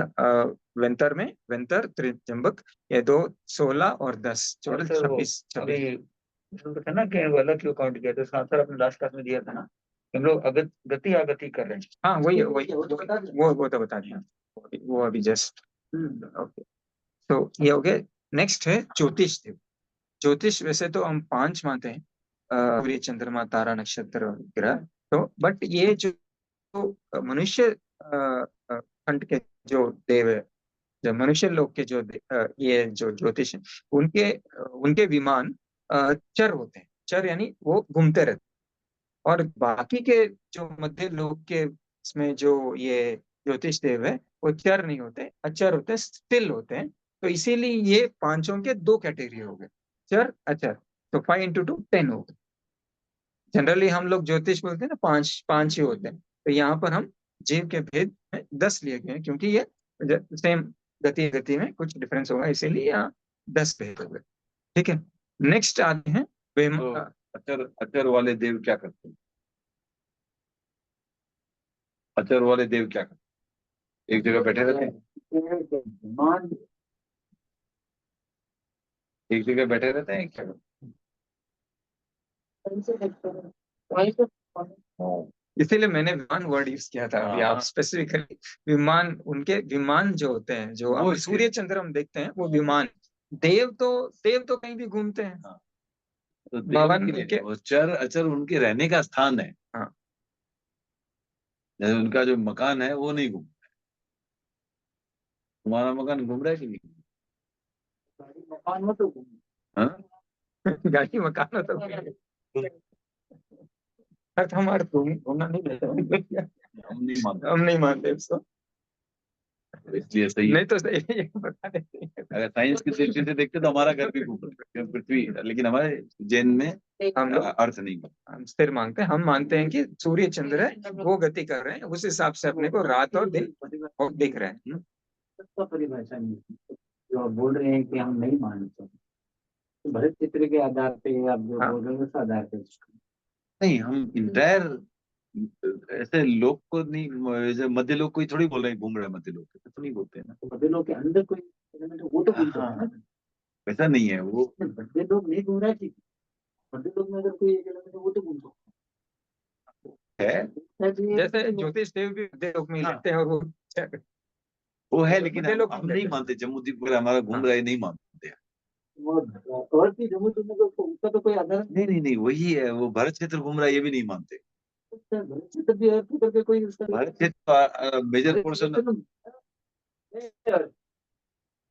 वेंतर में वेंतर त्रिजंबक ये 2, 16 और 10, 26 अभी है ना कि अलग क्यों काउंट किया? तो इसका आंसर अपने लास्ट क्लास में दिया था ना, हम लोग गति आगति कर रहे हैं। हाँ, वही वो तो बता दिया वो अभी जस्ट। ओके, तो ये हो गया। नेक्स्ट है ज्योतिष देव। ज्योतिष वैसे तो हम 5 मानते हैं, सूर्य, चंद्रमा, तारा, नक्षत्र और ग्रह। तो बट ये जो मनुष्य खंड के जो देव है, जो मनुष्य लोग के जो ये जो ज्योतिष है, उनके उनके विमान चर होते हैं। चर यानी वो घूमते रहते हैं। और बाकी के जो मध्य लोक के इसमें जो ये ज्योतिष देव है वो चर नहीं होते, अचर होते हैं, स्टिल होते हैं। तो इसीलिए ये पांचों के 2 कैटेगरी हो गए, चर अचर। तो 5 into 2 10 हो गए। जनरली हम लोग ज्योतिष बोलते हैं ना, 5 ही होते हैं। तो यहाँ पर हम जीव के भेद में 10 लिए गए हैं, क्योंकि ये सेम गति में कुछ डिफरेंस होगा, इसीलिए यहाँ 10 भेद हो गए। ठीक है, नेक्स्ट आते हैं तो अचर वाले देव क्या करते हैं? अचर वाले देव क्या करते हैं? एक जगह बैठे रहते हैं? एक जगह बैठे रहते हैं, क्या करते हैं? इसीलिए मैंने विमान वर्ड यूज किया था अभी। आप स्पेसिफिकली विमान, उनके विमान जो होते हैं, जो हम सूर्य चंद्र हम देखते हैं, वो विमान। देव तो कहीं भी घूमते हैं। तो भवन के चर अचर उनके रहने का स्थान है। हाँ, जैसे उनका जो मकान है वो नहीं घूमता है। तुम्हारा मकान घूम रहा है कि नहीं? मकान में तो हाँ? गाड़ी मकान हो तो हमारे घूमना नहीं देते। हम नहीं मानते उसको। इसलिए सही नहीं तो सही है, बता देते हैं। अगर साइंस की दृष्टि से देखते तो हमारा घर भी घूम रहा है, पृथ्वी, लेकिन हमारे जैन में हम लोग अर्थ नहीं। हम स्थिर मानते हैं। हम मानते हैं कि सूर्य चंद्र है, वो गति कर रहे हैं, उस हिसाब से अपने को रात और दिन दिख रहे हैं। उसका परिभाषा नहीं है। जो आप बोल रहे हैं कि हम नहीं मानते, तो भरत चित्र के आधार पे आप जो बोल रहे हैं उस आधार पे नहीं, हम इंटायर ऐसे लोग को नहीं, जैसे मध्य लोग कोई थोड़ी बोल रहे हैं घूम रहे हैं मध्य लोग, तो नहीं बोलते हैं ना। तो मध्य लोग के अंदर कोई वो तो घूम सकता है ना। वैसा नहीं है वो। मध्य लोग नहीं घूम रहा है, ठीक। मध्य लोग में अगर कोई एक एलिमेंट है वो तो घूम सकता है। जैसे ज्योतिष देव भी मध्य लोक में लगते हैं, और वो है, लेकिन मध्य लोक हम नहीं मानते। जम्मूदीप वगैरह हमारा घूम रहा है, नहीं मानते हैं। और भी जम्मू उसका तो कोई आधार नहीं, वही है, वो भरत क्षेत्र घूम रहा है ये भी नहीं मानते। भरत क्षेत्र भी अर्थ करके कोई उसका भरत क्षेत्र मेजर पोर्शन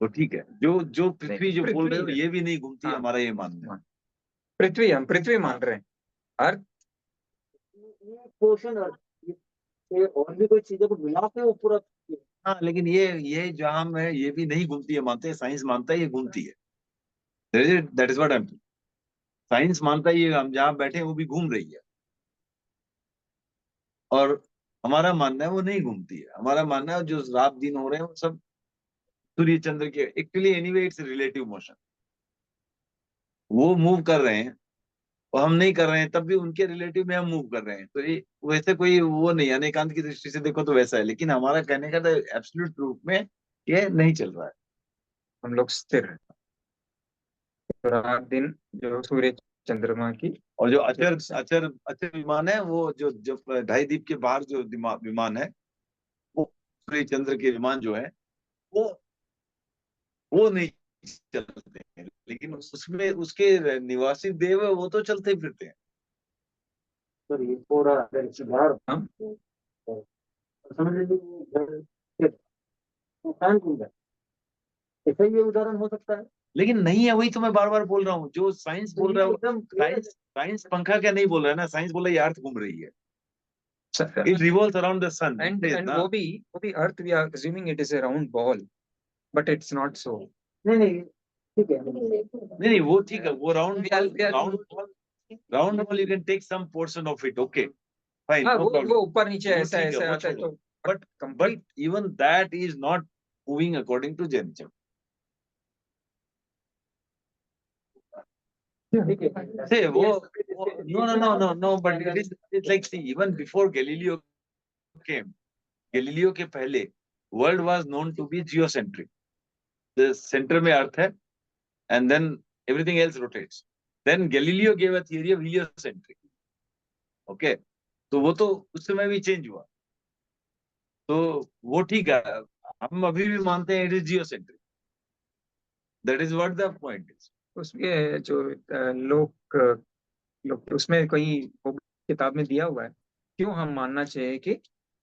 तो ठीक है। जो पृथ्वी जो बोल रहे हो ये भी नहीं घूमती, हमारा ये मानना है। पृथ्वी, हम पृथ्वी मान रहे हैं। अर्थ ये पोर्शन और भी कोई चीजों को मिला के वो पूरा हाँ, लेकिन ये जहां में ये भी नहीं घूमती है मानते हैं, साइंस मानता है ये घूमती है। That is what I am, science मानता है ये हम जहां बैठे हैं वो भी घूम रही है, और हमारा मानना है वो नहीं घूमती है। हमारा मानना है जो रात दिन हो रहे हैं वो सब सूर्य चंद्र के, actually anyway it's relative motion. वो मूव कर रहे हैं और हम नहीं कर रहे हैं, तब भी उनके रिलेटिव में हम मूव कर रहे हैं। तो ये वैसे कोई वो नहीं, अनेकांत की दृष्टि से देखो तो वैसा है, लेकिन हमारा कहने का तो एब्सोल्यूट रूप में ये नहीं चल रहा है। हम लोग स्थिर है, तो रात दिन जो सूर्य चंद्रमा की, और जो अचर अचर अचर विमान है, वो जो जो 2.5 द्वीप के बाहर जो विमान है, वो सूर्य चंद्र के विमान जो है वो वो नहीं चलते हैं, लेकिन उसमें उसके निवासी देव है वो तो चलते ही फिरते हैं। तो ये पूरा अगर सुधार हम समझ लीजिए इंसान घूम रहा है, ऐसा ही ये उदाहरण हो सकता है। लेकिन नहीं है, वही तो मैं बार बार बोल रहा हूँ, जो साइंस बोल रहा है एकदम साइंस साइंस पंखा क्या नहीं बोल रहा है ना, साइंस बोल रहा है ये अर्थ घूम रही है, it revolves around the sun. And वो भी earth, we are assuming it is a round ball, but it's not so. नहीं नहीं ठीक है। नहीं वो ठीक है, वो round We are- round ball you can take some portion of it, okay fine, हाँ, नो वो प्रॉब्लम। ऊपर नीचे वो ऐसा ठीक है, ऐसा वो आता है, छोड़ो। तो but complete even that is not moving according to Jainism. ठीक है See, no, but it's like, see, even before Galileo came, Galileo के पहले world was known to be geocentric. The center में अर्थ है, and then everything else rotates. Then Galileo gave a theory of heliocentric. Okay, तो वो तो उस समय भी चेंज हुआ, तो वो ठीक है। हम अभी भी मानते हैं it is geocentric. That is what the point is. उसमें जो लोग उसमें कोई वो किताब में दिया हुआ है, क्यों हम मानना चाहिए कि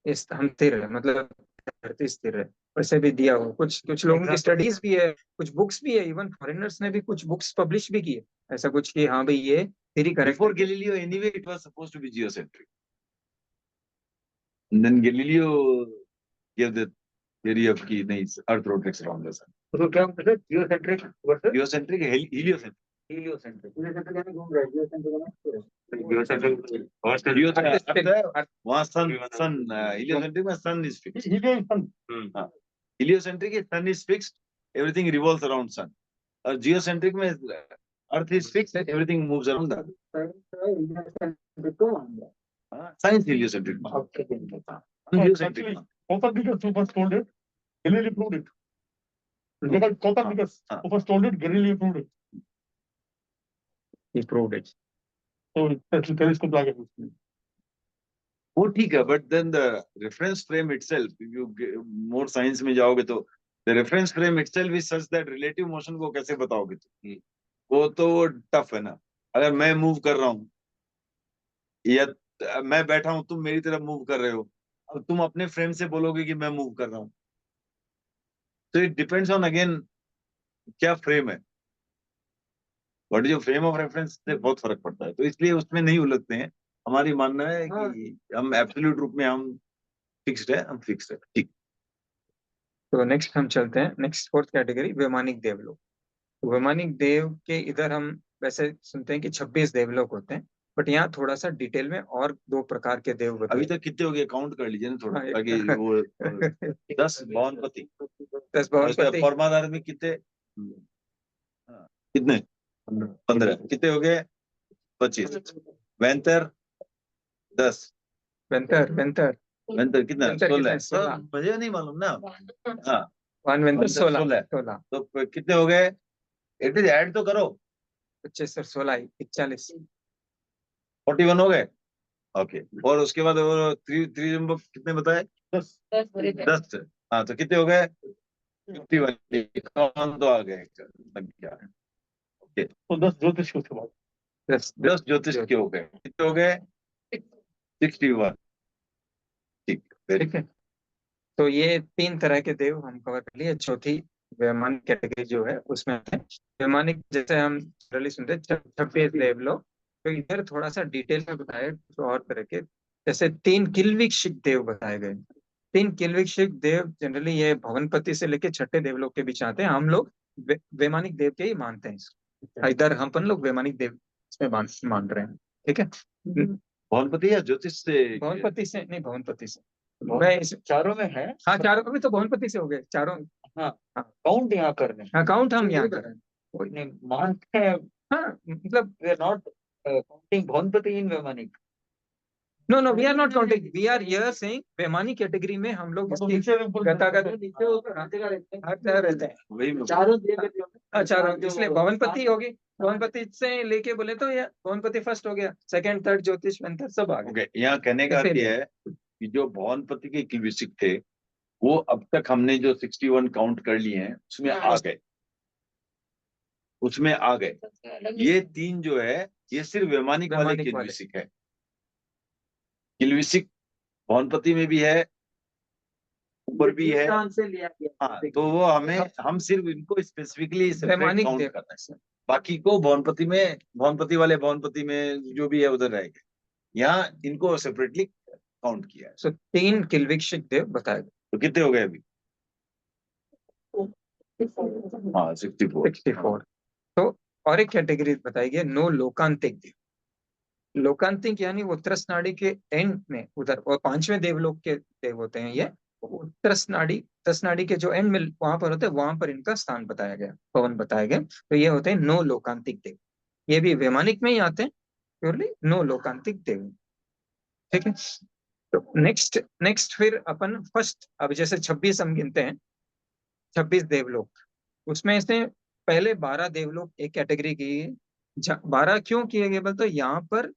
इस हम स्थिर है, मतलब धरती स्थिर है। वैसे भी दिया हुआ, कुछ कुछ लोगों की स्टडीज भी है, कुछ बुक्स भी है, इवन फॉरेनर्स ने भी कुछ बुक्स पब्लिश भी किए, ऐसा कुछ कि हाँ भाई ये theory correct Before Galileo, anyway, it was supposed to be geocentric. And then Galileo gave the theory of कि नहीं, Earth rotates around the sun. तो क्या मतलब geocentric versus Geocentric, heliocentric. Heliocentric, geocentric यानी घूम रहा है, जियोसेंट्रिक Geocentric वहाँ sun heliocentric में sun is fixed. हाँ, heliocentric is sun is fixed, everything revolves around sun. और geocentric में Earth is fixed, everything moves around the Earth. Heliocentric को मान लिया। हाँ, science heliocentric. अब ठीक है। Geocentric. Copernicus who first told it, Galileo proved it. Because Copernicus हाँ. who first told it, Galileo proved it. he proved it. So that's telescope आ गया उसमें। वो ठीक है, but then the reference frame itself, you more science में जाओगे तो the reference frame itself is such that relative motion को कैसे बताओगे तुम? वो तो टफ है ना। अगर मैं मूव कर रहा हूँ या मैं बैठा हूं, तुम मेरी तरफ मूव कर रहे हो, अब तुम अपने फ्रेम से बोलोगे कि मैं मूव कर रहा हूँ, तो इट डिपेंड्स ऑन अगेन क्या फ्रेम है, what is your frame of reference से बहुत फर्क पड़ता है। तो इसलिए उसमें नहीं उलझते हैं। हमारी मानना है कि हम एब्सोल्यूट रूप में हम फिक्स्ड है, हम फिक्स्ड है, ठीक। तो नेक्स्ट हम चलते हैं, नेक्स्ट फोर्थ कैटेगरी, वैमानिक देवलोक। तो वैमानिक देव के इधर हम वैसे सुनते हैं कि 26 देवलोक होते हैं, बट यहाँ थोड़ा सा डिटेल में और 2 प्रकार के देव बताए। अभी तक कितने हो गए, काउंट कर लीजिए ना थोड़ा, हाँ, ताकि वो 10 भवनपति, 10 भवनपति, परमादार में कितने, हाँ, कितने 15, कितने हो गए 25, वेंतर 10, वेंतर वेंतर कितना वेंतर 16, कितना? मुझे नहीं मालूम ना। हाँ, वन वेंतर 16 तो कितने हो गए, एटलीस्ट ऐड तो करो। 25 और 16 41 41 हो गए, ओके। और उसके बाद वो त्रिजंब कितने बताए, 10। हाँ, तो कितने हो गए 51, तो आ गए संख्या। ओके, तो 10 ज्योतिष उसके बाद 10 ज्योतिष के हो गए, कितने हो गए 61, ठीक है। ठीक है। तो ये 3 तरह के देव हम कवर कर लिए। चौथी वैमानिक कैटेगरी जो है उसमें है। वैमानिक जैसे हम जनरली सुनते हैं 26 देवलोक, तो इधर थोड़ा सा डिटेल में बताया कुछ और तरह के, जैसे 3 किल्विषिक देव बताए गए। 3 किल्विषिक देव जनरली ये भवनपति से लेके छठे देवलोक के बीच आते हैं। हम लोग वैमानिक देव के ही मानते हैं इसको, इधर हम अपन लोग वैमानिक देव इसमें मान रहे हैं। ठीक है, भवनपति या ज्योतिष से? भवनपति से नहीं, भवनपति से मैं इस, चारों में है। हाँ चारों अभी तो भवनपति से हो गए चारों। हाँ, काउंट यहाँ कर रहे हैं। अकाउंट हम यहाँ कर रहे हैं। कोई नहीं मानते हैं। हाँ मतलब we are not counting Bhavanpati in Vaimanik. No we are not counting, we are here saying Vaimanik category में हम लोग मतलब इसकी नीचे ऊपर गतागत नीचे ऊपर हर जगह रहते हैं। हर जगह रहते हैं। वही में चारों देवगति होते हैं। अच्छा, इसलिए भवनपति होगी, भवनपति से लेके बोले तो ये भवनपति फर्स्ट हो गया, सेकंड थर्ड ज्योतिष मंत्र सब आ गए। ओके, यहाँ कहने का अर्थ ये है कि जो भवनपति के किल्विषिक थे वो अब तक हमने जो 61 काउंट कर लिए हैं उसमें आ गए, उसमें आ गए। ये 3 जो है ये सिर्फ वैमानिक वाले वैमानिक वाले। किल्विषिक है। किल्विषिक भवनपति में भी है, ऊपर भी है। स्थान से लिया गया। हाँ, तो वो हम सिर्फ इनको स्पेसिफिकली वैमानिक काउंट देव। करना है। बाकी को भवनपति में, भवनपति वाले भवनपति में जो भी है उधर रहेगा। यहाँ इनको सेपरेटली काउंट किया है। सो 3 किल्विषिक देव बताए गए। तो कितने हो गए अभी? हाँ 64। 64। तो और एक कैटेगरी बताई गई नो लोकांतिक देव। लोकांतिक यानी वो उत्तर नाड़ी के एंड में उधर, और 5वें देवलोक के देव होते हैं ये। उत्तर नाड़ी के जो एंड में वहां पर होते हैं, वहां पर इनका स्थान बताया गया, भवन बताया गया। तो ये होते हैं नो लोकांतिक देव। ये भी वैमानिक में ही आते हैं, प्योरली नो लोकांतिक देव। ठीक है, तो नेक्स्ट फिर अपन फर्स्ट, अब जैसे 26 हम गिनते हैं, 26 देवलोक, उसमें से पहले 12 देवलोक एक कैटेगरी की। 12 क्यों किए गए बोल तो यहाँ पर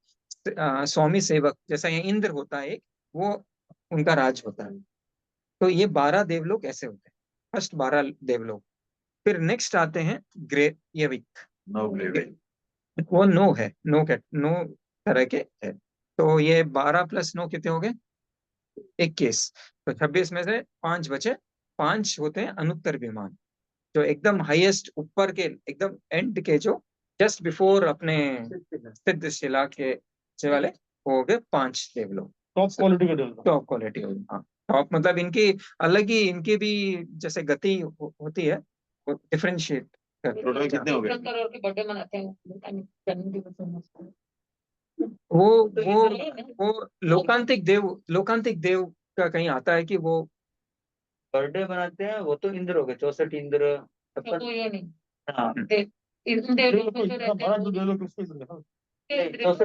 स्वामी सेवक जैसा ये इंद्र होता है एक, वो उनका राज होता है। तो ये 12 देवलोक ऐसे होते हैं, फर्स्ट 12 देवलोक। फिर नेक्स्ट आते हैं ग्रेविक, नो ग्रेवे। वो नो है, नो तरह के है। तो ये 12 + 9 कितने हो गए? 21। तो 26 में से 5 बचे। 5 होते हैं अनुत्तर विमान, जो एकदम हाईएस्ट ऊपर के एकदम एंड के, जो जस्ट बिफोर अपने सिद्ध शिला के से वाले, वो हो गए 5 देवलोक। टॉप क्वालिटी का डेवलप। टॉप क्वालिटी होगी, हाँ टॉप मतलब इनकी अलग ही, इनकी भी जैसे गति होती है, वो डिफरेंशिएट टोटल कितने हो गए? करोड़ के बर्थडे मनाते हैं जन्मदिवस मनाते हैं। वो लोकांतिक देव का कहीं आता है कि वो बर्थडे बनाते हैं, वो तो इंद्र हो गए, 64 इंद्र। तो ये नहीं, हाँ, इन देवलोकों से रहते हमारा हैं जो डेवलप उसको लिखा।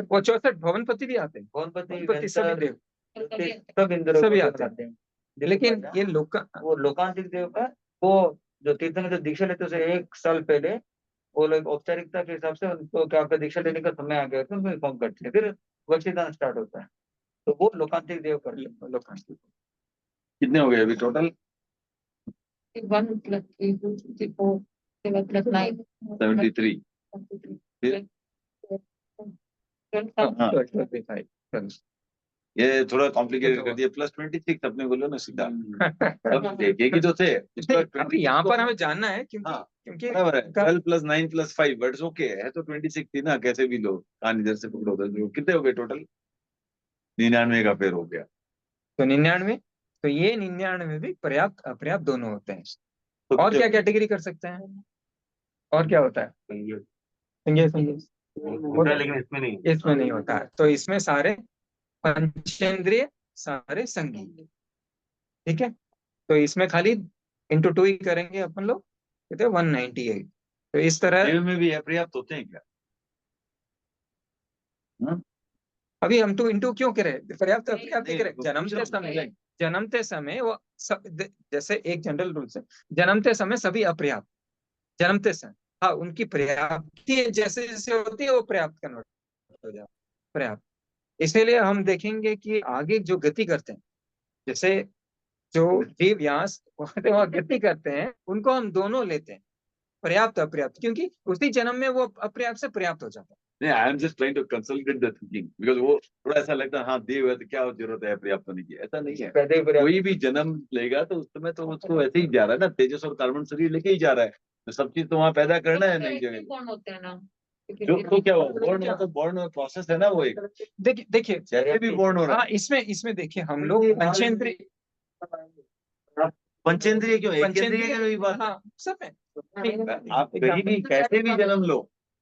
वो 64 भवनपति भी आते हैं, भवनपति सभी देव सब इंद्र सभी को आते हैं। बनाते हैं। लेकिन ये वो लोकांतिक देव का, वो जो तीर्थंकर जो दीक्षा लेते उसे 1 साल पहले वो लोग औपचारिकता के हिसाब से उनको क्या आपका दीक्षा लेने का समय आ गया तो उनको इन्फॉर्म करते हैं, फिर वक्षीदान स्टार्ट होता है। तो वो लोकांतिक देव करते हैं। लोकांतिक कितने हो गए अभी टोटल? 1 + 3 = 64 + 9 73। फिर? हाँ, 12 ये थोड़ा कॉम्प्लिकेटेड कर दिया। +26 अपने बोलो ना सीधा। अब एक ही तो थे। अभी यहाँ पर हमें जानना है क्योंकि हाँ, क्योंकि बराबर है। 12 + 9 + 5 बट ओके है, तो 26 थी ना, कैसे भी लो, कान इधर से पकड़ो उधर से। कितने हो गए टोटल? 99 का पेड़ हो गया। तो 99, तो ये 99 भी पर्याप्त अपर्याप्त दोनों होते हैं। तो और कितने क्या हो गए? कैटेगरी कर सकते हैं? और क्या होता है? संज्ञा लेकिन इसमें नहीं। इसमें नहीं होता है। तो इसमें सारे पंचेंद्रिय, सारे संगी। ठीक है, तो इसमें खाली इंटू 2 ही करेंगे अपन लोग, कहते हैं 198। तो इस तरह देव में भी अपर्याप्त होते हैं क्या? हाँ? अभी हम 2 इंटू क्यों करें? पर्याप्त अपर्याप्त नहीं, करें। वो जन्मते समय वो जैसे एक जनरल रूल से, जन्मते समय सभी अपर्याप्त, जन्मते समय। हाँ, उनकी पर्याप्ति जैसे जैसे होती है वो पर्याप्त कन्वर्ट हो जाता है, पर्याप्त। इसीलिए हम देखेंगे कि आगे जो गति करते हैं, जैसे जो जीव व्यास वहाँ गति करते हैं, उनको हम दोनों लेते हैं, पर्याप्त अपर्याप्त, क्योंकि उसी जन्म में वो अपर्याप्त से पर्याप्त हो जाता है। नहीं, I am just trying to consolidate the thinking, because वो थोड़ा ऐसा लगता है हाँ देव है तो क्या जरूरत है पर्याप्त होने की, ऐसा नहीं है। पैदा ही पर्याप्त। कोई भी जन्म लेगा तो उस समय तो उसको ऐसे ही जा रहा है ना, तेजस और कार्बन शरीर लेके ही जा रहा है, तो सब चीज तो वहाँ पैदा करना है नई जगह। कौन होते हैं ना जो तो क्या हुआ, बॉर्न मतलब बॉर्न प्रोसेस है ना वो एक, देखिए जैसे भी बॉर्न हो रहा हाँ, है। इसमें देखिए हम लोग पंचेंद्रिय पंचेंद्रिय क्यों, एक इंद्रिय की बात। हाँ सब है। आप कहीं भी कैसे भी जन्म लो,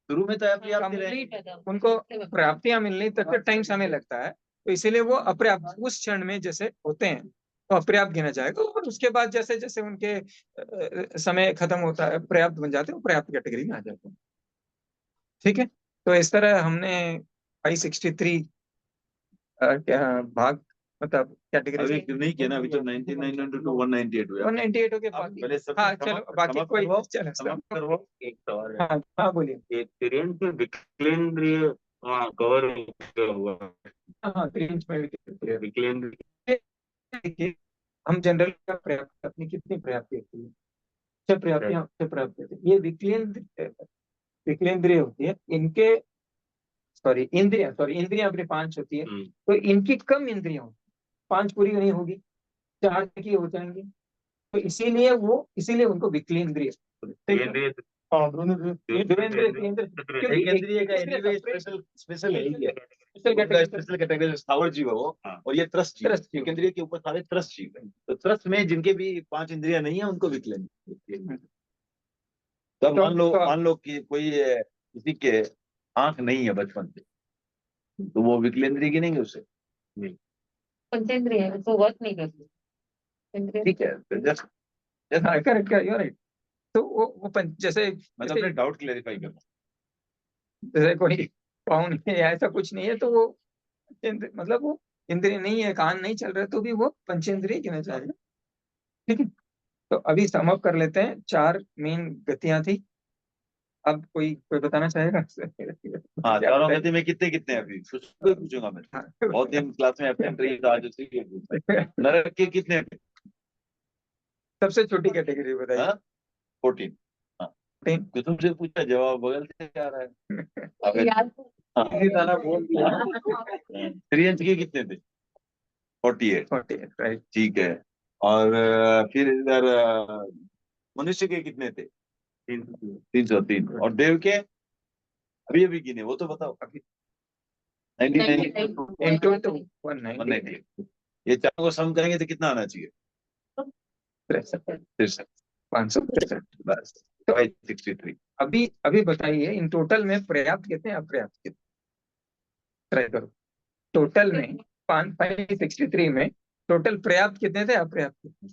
शुरू में तो पर्याप्त ही रहेगी। कंप्लीट उनको प्राप्तियां मिलनी तक तो टाइम समय लगता है, तो इसीलिए वो अपर्याप्त उस क्षण में जैसे होते हैं तो अपर्याप्त गिना जाएगा, और उसके बाद जैसे जैसे उनके समय खत्म होता है पर्याप्त बन जाते हैं, पर्याप्त कैटेगरी में आ जाते हैं। ठीक है, तो इस तरह हमने 563 भाग मतलब कैटेगरी अभी नहीं किया ना, अभी तो 99 to 198 हुआ। 198 हो गए बाकी। पहले सब हाँ चलो बाकी कोई चलो समाप्त करवाओ। एक सवाल है, हाँ हाँ बोलिए। ये त्रियंत विकलेंद्रिय कवर हुआ है। हाँ त्रिंच में भी विकलेंद्रिय देखिए, हम जनरल का पर्याप्त अपनी कितनी पर्याप्त होती है, छह पर्याप्त होती है। ये विकलेंद्रिय होती है, इनके इंद्रियां अपनी 5 होती है, तो इनकी कम इंद्रियां होती है, 5 पूरी नहीं होगी, 4 की हो जाएंगे, तो इसीलिए उनको विकलेंद्रिय केंद्रीय हाँ दोनों केंद्रीय का anyway स्पेशल है ही है। स्पेशल कैटेगरी स्थावर जीव है वो, और ये त्रस्त जीव, त्रस्त जीव। केंद्रीय के ऊपर सारे त्रस्त जीव है। तो त्रस्त में जिनके भी 5 इंद्रियां नहीं है उनको विकलेंद्र। तो मान लो कि कोई किसी के आंख नहीं है बचपन से, तो वो विकलेंद्रीय गिनेंगे उसे। पंचेंद्रिय है तो वर्क नहीं करती इंद्रिय। ठीक है, तो जस्ट करेक्ट यू राइट। तो वो जैसे मैं तो अपने डाउट क्लेरिफाई कर रहा जैसे कोई पाँव नहीं है ऐसा कुछ नहीं है, तो वो मतलब वो इंद्रिय नहीं है, कान नहीं चल रहा तो भी वो पंचेंद्रिय गिना जाएगा। ठीक है, तो अभी सम अप कर लेते हैं। 4 मेन गतियां थी, अब कोई बताना चाहेगा? हाँ, चारों गति में कितने कितने हैं अभी उसको पूछूंगा मैं। हाँ। बहुत दिन क्लास में एब्सेंट रही था, आज उसी के नरक के कितने थे? सबसे छोटी कैटेगरी बताइए। 14। हाँ, 14। तो तुमसे पूछा जवाब बगल से आ रहा है। याद इसी तरह बोल दिया। त्रियंश के कितने थे? 48। 48 राइट। ठीक है, और फिर इधर मनुष्य के कितने थे? 303। और देव के अभी अभी गिने वो तो बताओ। अभी 99 into 190 198। ये चारों को सम करेंगे तो कितना आना चाहिए? 63। 563 बस, 563। अभी बताइए इन टोटल में पर्याप्त कितने अपर्याप्त कितने, ट्राई करो। टोटल में 563 में टोटल पर्याप्त कितने थे, अपर्याप्त कितने?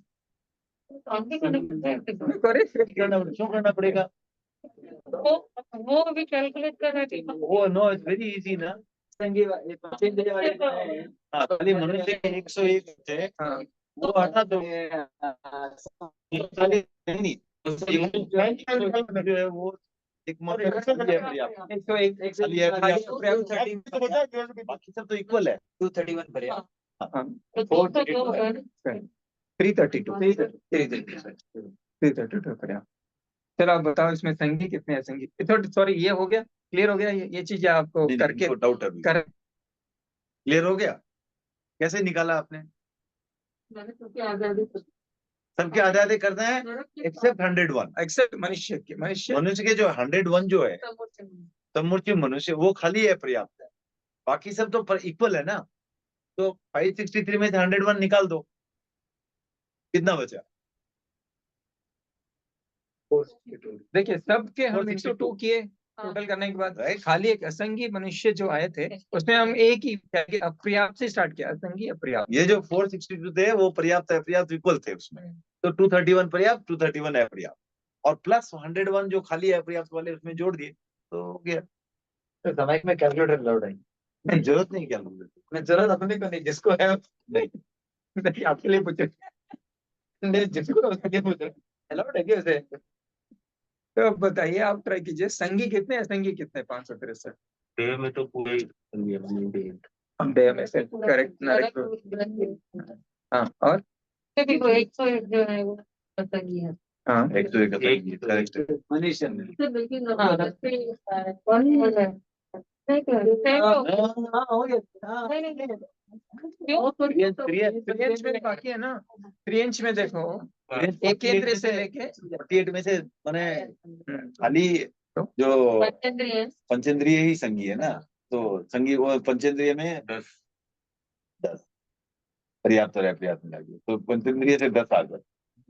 क्यों करना पड़ेगा? वो भी कैलकुलेट करना चाहिए। वो नो, इट्स वेरी इजी ना। हाँ, खाली मनुष्य के 101 थे, हाँ वो हटा दो। खाली नहीं, जो है वो एक बाकी सब तो इक्वल है। 231 पर्याप्त। हाँ तो 232 होगा ना। 332 पर्याप्त। चलो आप बताओ इसमें संगी कितने हैं? संगी सॉरी ये हो गया, क्लियर हो गया ये चीज आपको करके डाउट है, कर क्लियर हो गया? कैसे निकाला आपने? मैंने क्योंकि आजादी सबके आधे आधे करना है एक्सेप्ट 101। एक्सेप्ट मनुष्य के जो 101 जो है समूचे मनुष्य, वो खाली है पर्याप्त है, बाकी सब तो इक्वल है ना। तो 563 में से 101 निकाल दो, कितना बचा? देखिए सबके हम 462 102 किए टोटल करने के बाद, Right. खाली एक असंगी मनुष्य जो आए थे उसमें हम एक ही अपर्याप्त से स्टार्ट किया, असंगी अपर्याप्त। ये जो 462 थे वो पर्याप्त अपर्याप्त इक्वल थे उसमें, तो 231 पर्याप्त, 231 अपर्याप्त, और प्लस 101 जो खाली अपर्याप्त वाले उसमें जोड़ दिए तो हो गया। तो समय में कैलकुलेटर लौट आई। नहीं, जरूरत नहीं क्या लोगे, मैं जरूरत अपने को नहीं, जिसको है नहीं आपके लिए पूछे, नहीं, जिसको है उसके लिए पूछो। अलाउड है क्या उसे? तो अब बताइए आप ट्राई कीजिए, संगी कितने असंगी कितने? 563। देह में तो कोई देह में से करेक्ट हाँ, और भी वो 101 जो है वो असंगी है। हाँ 101 करेक्ट। मनुष्य में तो बिल्कुल नहीं कर नहीं हो गया नहीं क्यों त्रियंश में बाकी है ना, त्रियंश में देखो एक केंद्र से लेके 48 में से मैंने खाली जो पंचेंद्रिय पंचेंद्रिय ही संगी है ना, तो संगी वो पंचेंद्रिय में 10 पर्याप्त और अपर्याप्त मिला के, तो पंचेंद्रिय से 10 आ गए,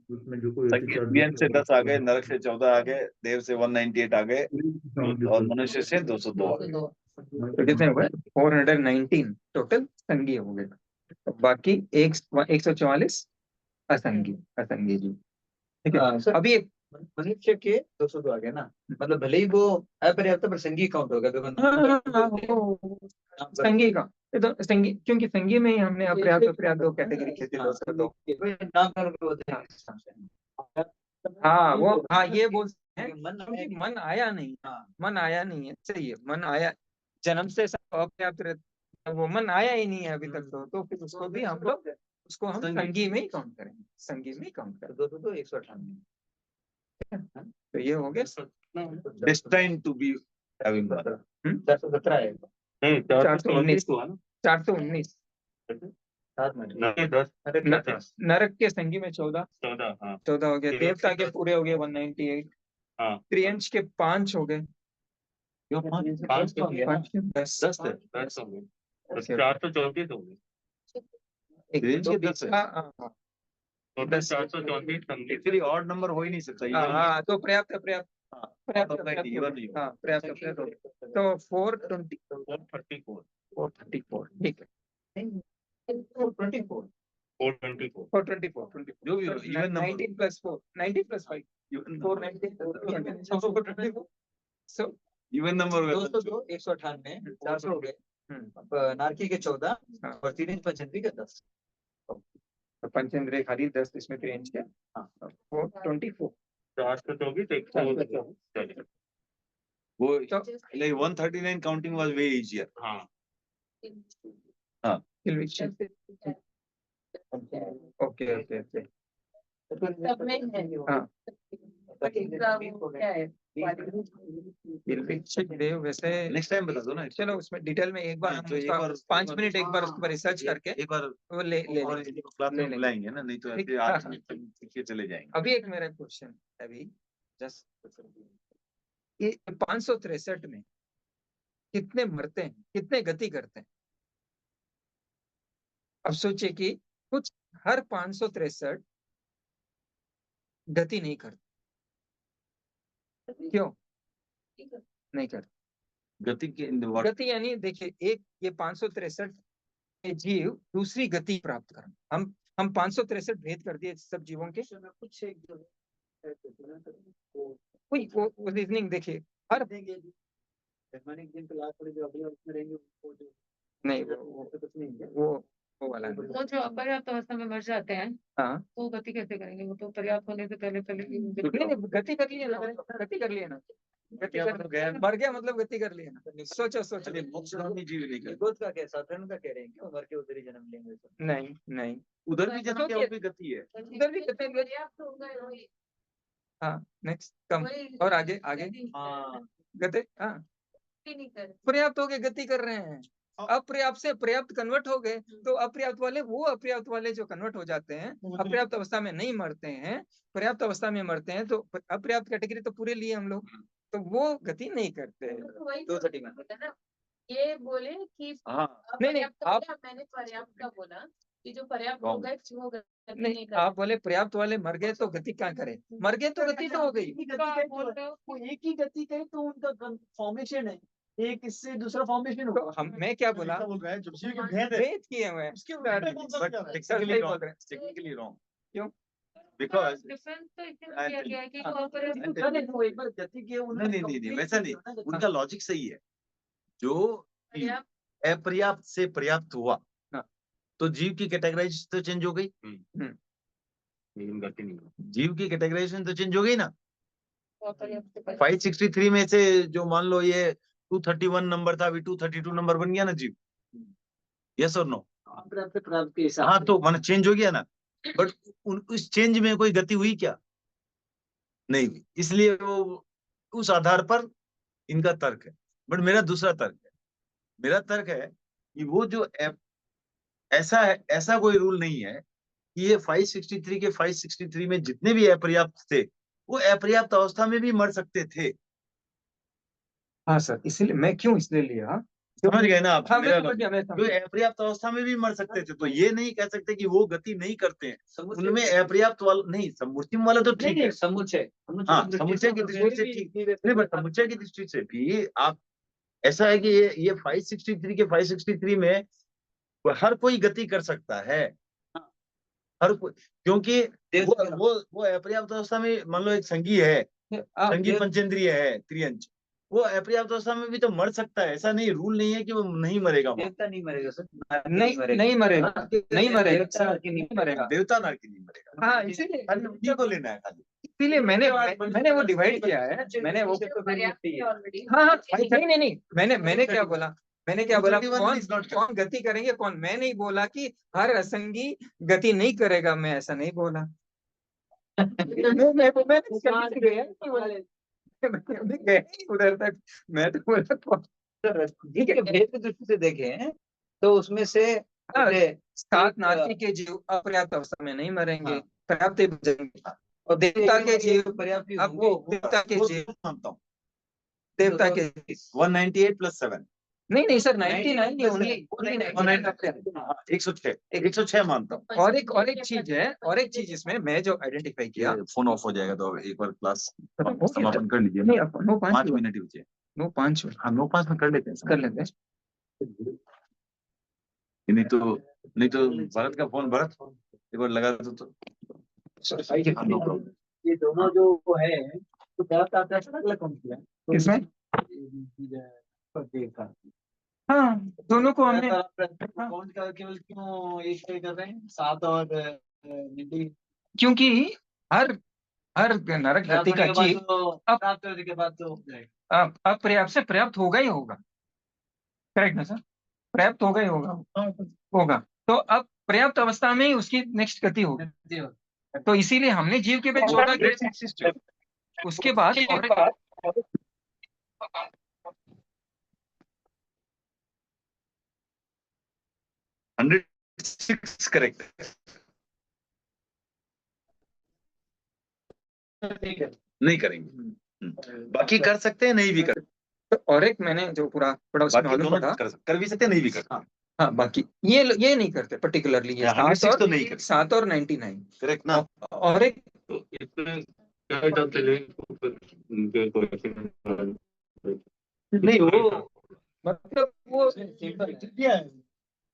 उसमें जो कोई संज्ञान से 10 आ गए, नरक से 14 आ गए, देव से 198 आ गए और मनुष्य से 202 आ गए। तो कितने हुए 419 टोटल संघीय हो गए, तो बाकी 144 असंगी जी। ठीक है, सर अभी एक मनुष्य के 202 आ गया ना, मतलब भले ही वो अपर्याप्त पर संघी काउंट होगा संघी का, तो संघी, क्योंकि संघी में ही हमने अपर्याप्त अपर्याप्त दो कैटेगरी की थी, 202। नामकरण होते हैं। हाँ वो, हाँ ये बोलते हैं मन क्योंकि मन आया नहीं, हाँ मन आया नहीं है, सही है, मन आया जन्म से सब अपर्याप्त रहता है, वो मन आया ही नहीं है अभी तक, तो फिर उसको भी हम लोग उसको हम संगी में ही काउंट करेंगे, संगी में ही काउंट करेंगे। 202 198 तो ये हो गया destined to be having one. 417 है नहीं 419 हुआ ना 419 सात मिनट नहीं 10 नरक के संगी में 14 14 हाँ 14 हो गए, देवता के पूरे हो गए 198, हाँ त्रियंश के 5 हो गए, क्यों 5 के 10 10 थे 10 हो गए, तो Okay. 434 हो गए, त्रियंश के 10 है। टोटल 434 संगीत एक्चुअली ऑड नंबर हो ही नहीं सकता ये। हाँ तो पर्याप्त पर्याप्त हाँ, पर्याप्त तो पर्याप्त नहीं, even नहीं होगा। हाँ पर्याप्त पर्याप्त हो गया। तो 420 434 434 ठीक है, 424 424 424 जो भी हो, even number 19 plus 4 19 plus 5 419 so even number 202 198 400 हो गए, अब नारकी के 14 हाँ। और तीन पंचेंद्री के 10। तो पंचेंद्रिय खाली 10 इसमें त्रियंश के 424 424 124 वो तो like 139 counting was way easier. हाँ ओके ओके ओके सब में है हाँ क्या है देव वैसे नेक्स्ट टाइम बता दो ना। चलो उसमें डिटेल में एक बार हाँ, हम तो एक उसका बार 5 मिनट एक बार उसके ऊपर रिसर्च करके एक बार वो ले और लेंगे। क्लास ले में लेंगे। बुलाएंगे ना, नहीं तो ठीक, ऐसे हाँ, आज हाँ। पीछे चले जाएंगे। अभी एक मेरा क्वेश्चन अभी जस्ट ये 563 में कितने मरते हैं, कितने गति करते हैं? अब सोचिए कि कुछ हर 563 गति नहीं करते, क्यों नहीं करते? गति के गति यानी देखिए एक ये 563 जीव दूसरी गति प्राप्त करना, हम 563 भेद कर दिए सब जीवों के, कुछ वो रीजनिंग देखिए हर नहीं वो वाला है। वो जो अपर्याप्त अवस्था में मर जाते हैं हाँ वो गति कैसे करेंगे? वो तो पर्याप्त होने से पहले नहीं, गति कर लिए ना, गति कर लिए ना, गति कर मर गया मतलब गति कर लिए ना। सोचो मोक्षगामी जीव नहीं करते। निगोद का क्या साधारण का कह रहे हैं क्या मर के उधर ही जन्म लेंगे तो? नहीं नहीं उधर भी जन्म क्या भी गति है। उधर भी गति पर्याप्त होगा वही हाँ नेक्स्ट कम और आगे आगे हाँ गति हाँ नहीं कर पर्याप्त हो गए गति कर रहे हैं, अपर्याप्त से पर्याप्त कन्वर्ट हो गए, तो अपर्याप्त वाले वो अपर्याप्त वाले जो कन्वर्ट हो जाते हैं अपर्याप्त अवस्था में नहीं मरते हैं, पर्याप्त अवस्था में मरते हैं, तो अपर्याप्त कैटेगरी तो पूरे लिए हम लोग, तो वो गति नहीं करते हैं। तो वही 230 में। होता है ना, ये बोले कि हाँ नहीं, अपर्याप्त आप- हो गया, मैंने पर्याप्त का बोला कि जो पर्याप्त Wrong. हो गए वो गति नहीं नहीं आप बोले पर्याप्त वाले मर गए तो गति क्या करे, मर गए तो गति तो हो गई। वो एक ही गति कही तो उनका फॉर्मेशन है, एक इससे दूसरा फॉर्मेशन तो हम मैं क्या बोला बोल रहा है जब जीव के भेद है भेद किए हुए हैं। उसके ऊपर कौन सा विचार है? सही टेक्निकली बोल रॉन्ग, रहे हैं। Technically wrong. क्यों? बिकॉज डिफरेंस तो इसमें I किया tell गया है कि हाँ, वो अपर्याप्त I एक बार गति के नहीं वैसा नहीं, उनका लॉजिक सही है। जो पर्याप्त अपर्याप्त से पर्याप्त हुआ हाँ। तो जीव की कैटेगराइजेशन तो चेंज हो गई, लेकिन गति नहीं हुई। जीव की कैटेगराइजेशन तो चेंज हो गई ना। अपर्याप्त से 563 में से जो मान लो ये 231 नंबर था, अभी 232 नंबर बन गया ना जीव, यस और नो? प्राप्त के हिसाब हाँ तो माना चेंज हो गया ना, बट उस चेंज में कोई गति हुई क्या? नहीं हुई। इसलिए वो उस आधार पर इनका तर्क है, बट मेरा दूसरा तर्क है। मेरा तर्क है कि वो जो ऐसा है, ऐसा कोई रूल नहीं है कि ये 563 के 563 में जितने भी अपर्याप्त थे वो अपर्याप्त अवस्था में भी मर सकते थे। हाँ सर, इसीलिए मैं क्यों इसलिए लिया। समझ गए ना आप? हाँ, मैं मेरा समझ गया, मैं समझ जो गया। अपर्याप्त अवस्था में भी मर सकते थे, तो ये नहीं कह सकते कि वो गति नहीं करते हैं। उनमें अपर्याप्त वाला नहीं, समुच्चय वाला तो ठीक है। समुच्चय हाँ, समुच्चय की दृष्टि से ठीक नहीं, बट समुच्चय की दृष्टि से भी आप, ऐसा है कि ये 563 के 563 में हर कोई गति कर सकता है, हर कोई, क्योंकि वो अपर्याप्त अवस्था में मान लो एक संघी है, संघी पंचेंद्रिय है, त्रिअंश, वो अपर्याप्त अवस्था में भी तो मर सकता है। ऐसा नहीं, रूल नहीं है कि वो नहीं मरेगा। देवता नहीं मरेगा सर, नहीं नहीं मरेगा, नहीं मरेगा, नहीं मरेगा। देवता नर की नहीं मरेगा। हाँ, इसीलिए उन्हीं को लेना है खाली। इसीलिए मैंने वो डिवाइड किया है, मैंने वो हाँ हाँ नहीं नहीं, मैंने क्या बोला, कौन गति करेंगे कौन, मैं नहीं बोला कि हर असंगी गति नहीं करेगा, मैं ऐसा नहीं बोला। मैं गया ही उधर तक, मैं तो बोला ठीक है, भेद की दृष्टि से देखें तो उसमें से हाँ, 7 नास्तिक के जीव अपर्याप्त अवस्था में नहीं मरेंगे, पर्याप्त ही बचेंगे। और देवता के जीव पर्याप्त ही अब वो देवता के वो जीव, मानता हूँ। देवता के 198 + 7 नहीं सर, 99 ओनली 106 मानता हूँ। और एक चीज है, और एक चीज इसमें मैं जो आइडेंटिफाई किया, फोन ऑफ हो जाएगा तो एक बार क्लास हो गया। समापन कर लीजिए। नहीं, नो 5 मिनट ही बचे। 5 हाँ, 9-5 में कर लेते हैं, कर लेते हैं। नहीं तो भरत का फोन, भरत एक बार लगा दो तो। No problem. ये दोनों जो है तो पर्याप्त आकर्षण अलग कौन किया किसमें? हाँ, दोनों को हमने कौन का केवल क्यों एक पे कर रहे हैं 7 और निधि क्योंकि हर नरक गति का जीव प्राप्त करने के बाद तो अपर्याप्त से पर्याप्त होगा ही होगा, करेक्ट ना सर? पर्याप्त होगा ही होगा। तो अब पर्याप्त अवस्था में ही उसकी नेक्स्ट गति होगी। तो इसीलिए हमने जीव के पे 14 ग्रेड सिस्टम, उसके बाद 106 करेक्ट। नहीं करेंगे, बाकी कर सकते हैं, नहीं भी कर, तो और एक मैंने जो पूरा पढ़ा उसमें बाकी मालूम दोनों पड़ा, कर भी सकते हैं, नहीं भी कर। हाँ बाकी ये नहीं करते पर्टिकुलरली, ये 106 तो नहीं करते। 7 और 99 करेक्ट ना? और एक तो इसमें क्या डालते नहीं, वो मतलब वो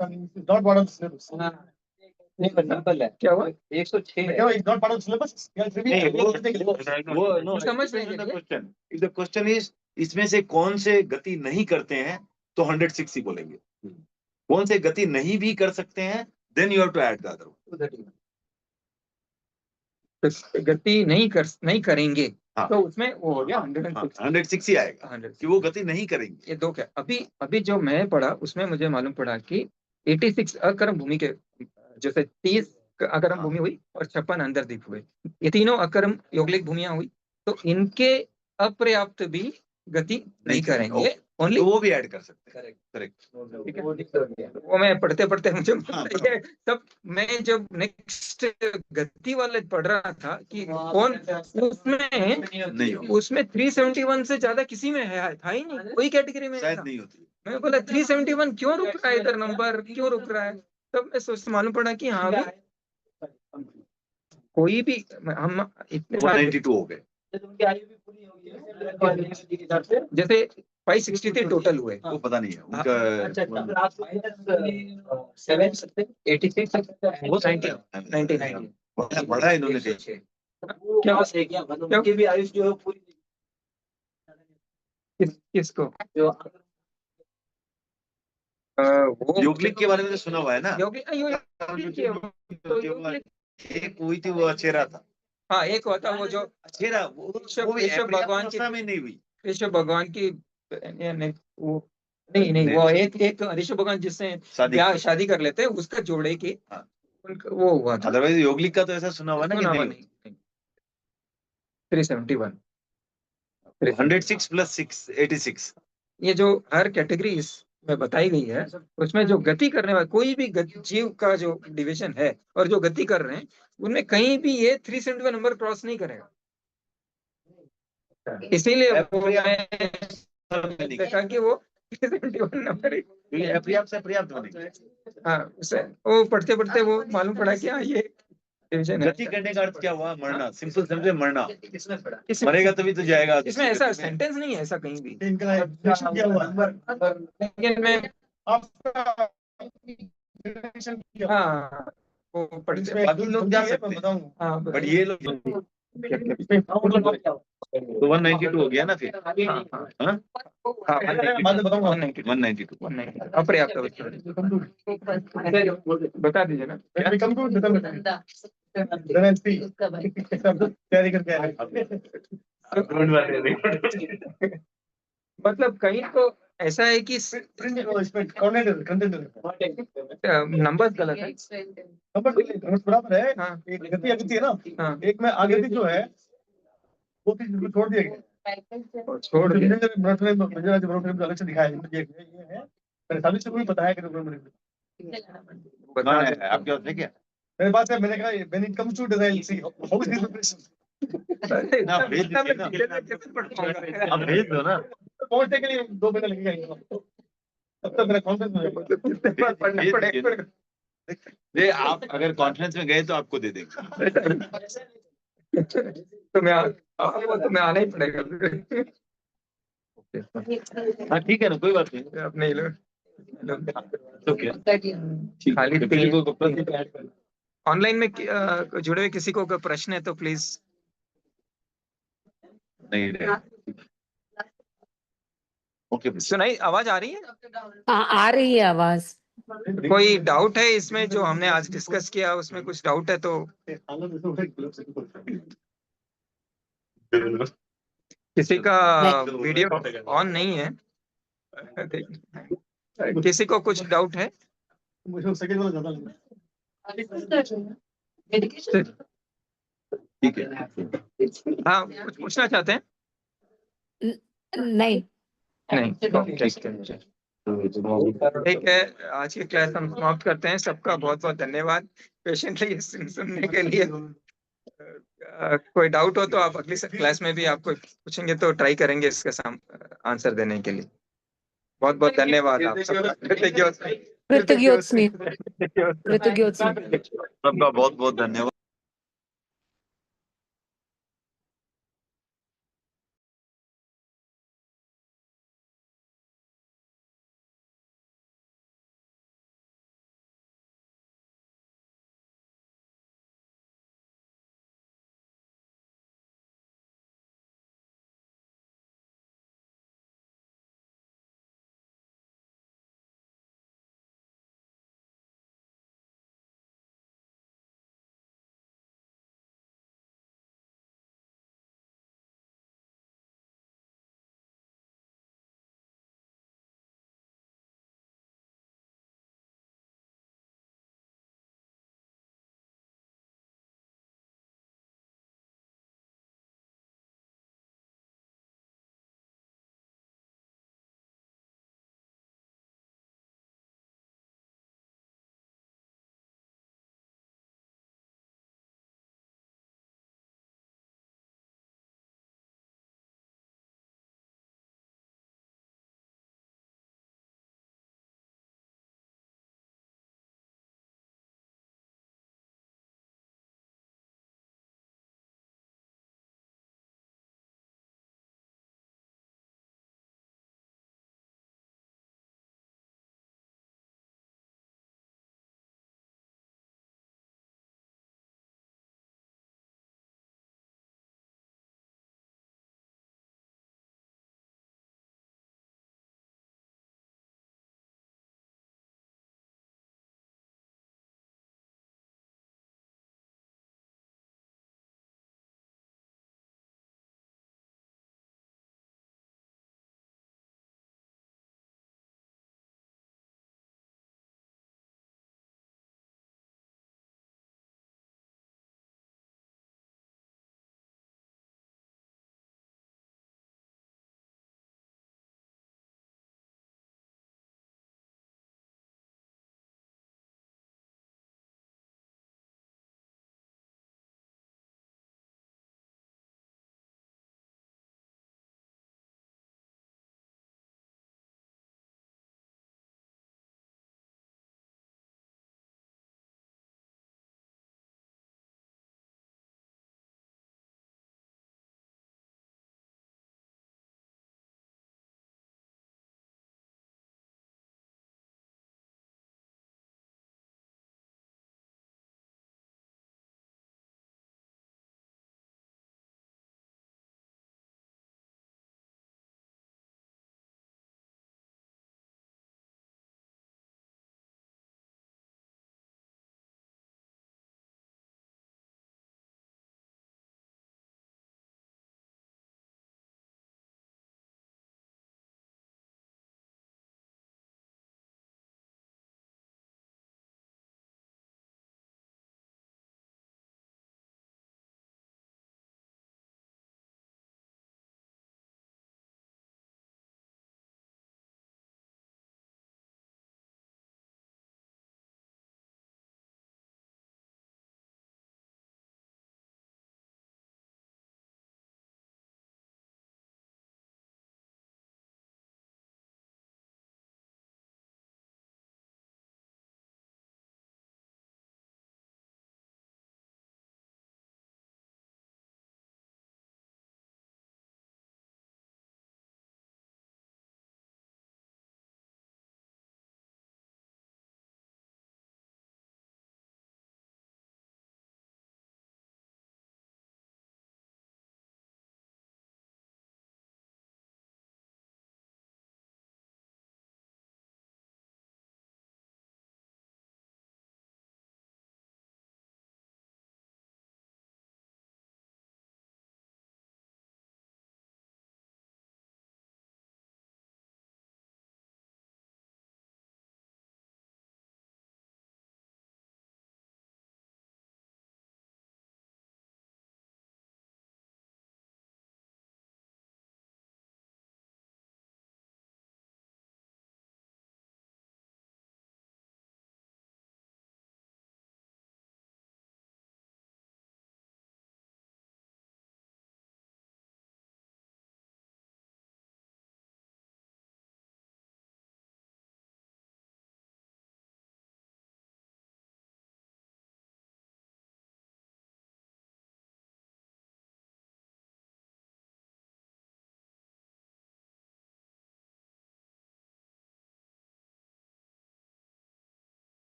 Not part of the syllabus. Simple है। क्या हुआ? 106 है। No, it's not part of the syllabus. Yeah, it's नहीं, वो वो समझ नहीं है। Question, if the question is इसमें से कौन से गति नहीं करते हैं तो 106 ही बोलेंगे। कौन से गति नहीं भी कर सकते हैं, then you have to add the other. गति नहीं करेंगे, हाँ। तो उसमें वो हो गया 106 106 ही आएगा 100। कि वो गति नहीं करेंगे। ये दो क्या, अभी जो मैं पढ़ा उसमें मुझे मालूम पड़ा कि 86 अकर्म भूमि के, जैसे 30 अकर्म भूमि हुई और 56 अंतर्दीप हुए, ये तीनों अकर्म यौगिक भूमियां हुई, तो इनके अपर्याप्त भी गति नहीं करेंगे, ओनली तो वो भी ऐड कर सकते हैं। करेक्ट। वो मैं पढ़ते मुझे हाँ, ये सब, मैं जब नेक्स्ट गति वाले पढ़ रहा था कि कौन उसमें 371 से ज्यादा किसी में था ही नहीं, कोई कैटेगरी में शायद था। नहीं होती। मैं बोला 371 क्यों रुक रहा है इधर, नंबर क्यों रुक रहा है? तब मैं सोच मालूम पड़ा कि हाँ भी कोई भी हम इतने 192 हो गए। जैसे 563 टोटल हुए, वो पता नहीं है उनका। वो 99 बढ़ा इन्होंने उनकी भी आयुष जो है पूरी किसको वो योगलिक के बारे में तो सुना हुआ है ना? यौगिक एक हुई थी, वो अचेरा था। हाँ, एक होता वो जो अचेरा, वो भी ऋषभ भगवान की, में नहीं हुई। ऋषभ भगवान की वो नहीं वो एक ऋषभ भगवान जिससे शादी कर लेते हैं उसका जोड़े की, वो हुआ था। अदरवाइज योगलिक का तो ऐसा सुना हुआ ना कि नहीं। 371 106 + 6 86। ये जो हर कैटेगरी में बताई गई है, उसमें जो गति करने वाला कोई भी जीव का जो डिवीजन है और जो गति कर रहे हैं, उनमें कहीं भी ये 371 नंबर क्रॉस नहीं करेगा। इसीलिए देखा कि वो 371 नंबर ये पर्याप्त से पर्याप्त बनेगी। हाँ, उसे वो पढ़ते पढ़ते वो मालूम पड़ा कि हाँ ये डिवीजन है। गति करने का अर्थ क्या हुआ? मरना। सिंपल समझे, मरना। इसमें मरेगा तभी तो जाएगा। इसमें ऐसा सेंटेंस नहीं है, ऐसा कहीं भी। इंक्लाइनेशन क्या हुआ? लेकिन मैं आपका इंक्लाइनेशन क्या हुआ? हाँ वो पढ़ते इसमें बाकी लोग जा है, सकते मैं हैं। बताऊं। हाँ बट ये लोग इसमें तो 192 हो गया ना फिर। हाँ हाँ? हाँ बाद में बताऊंगा। 192 अपर्याप्त बता दीजिए ना। When we come to then I'll see. तैयारी करके आए। मतलब कहीं तो ऐसा है कि इसमें कंटेंट नंबर्स गलत है। नंबर बराबर है। हाँ एक गति अगति है ना, हाँ एक में आगति जो है वो चीज बिल्कुल छोड़ दिया गया। छोड़ दिया। अलग से दिखाया है, ये है मेरे सामने से कोई पता है कि बता आपके पास है क्या? मेरे पास है। मैंने कहा when it comes to design see how is this preparation ना, भेज दीजिए ना। आप भेज दो ना। पहुंचने के लिए 2 महीने लगेगा। तब तक मेरा कॉन्फिडेंस पढ़ना पड़ेगा। ये आप अगर कॉन्फ्रेंस में गए तो आपको दे देंगे। तो मैं आपको तो मैं आना ही पड़ेगा। हाँ ठीक है ना, कोई बात नहीं। आप नहीं लो तो क्या खाली किसी को प्रश्न ऑनलाइन में जुड़े हुए किसी को कोई प्रश्न है तो प्लीज। नहीं रहे। ओके सुनाई आवाज आ रही है? आ रही है आवाज। कोई डाउट है इसमें जो हमने आज डिस्कस किया, उसमें कुछ डाउट है तो किसी का वीडियो ऑन नहीं है, किसी को कुछ डाउट है? मुझे सेकंड वाला ज्यादा लगा। ठीक है। हाँ कुछ पूछना चाहते हैं? नहीं नहीं ठीक है, आज की क्लास हम समाप्त करते हैं। सबका बहुत बहुत धन्यवाद पेशेंटली सुनने के लिए। कोई डाउट हो तो आप अगली क्लास में भी आपको पूछेंगे तो ट्राई करेंगे इसका आंसर देने के लिए। बहुत बहुत धन्यवाद आप सबका। कृतज्ञोत्सनी। सबका बहुत बहुत धन्यवाद।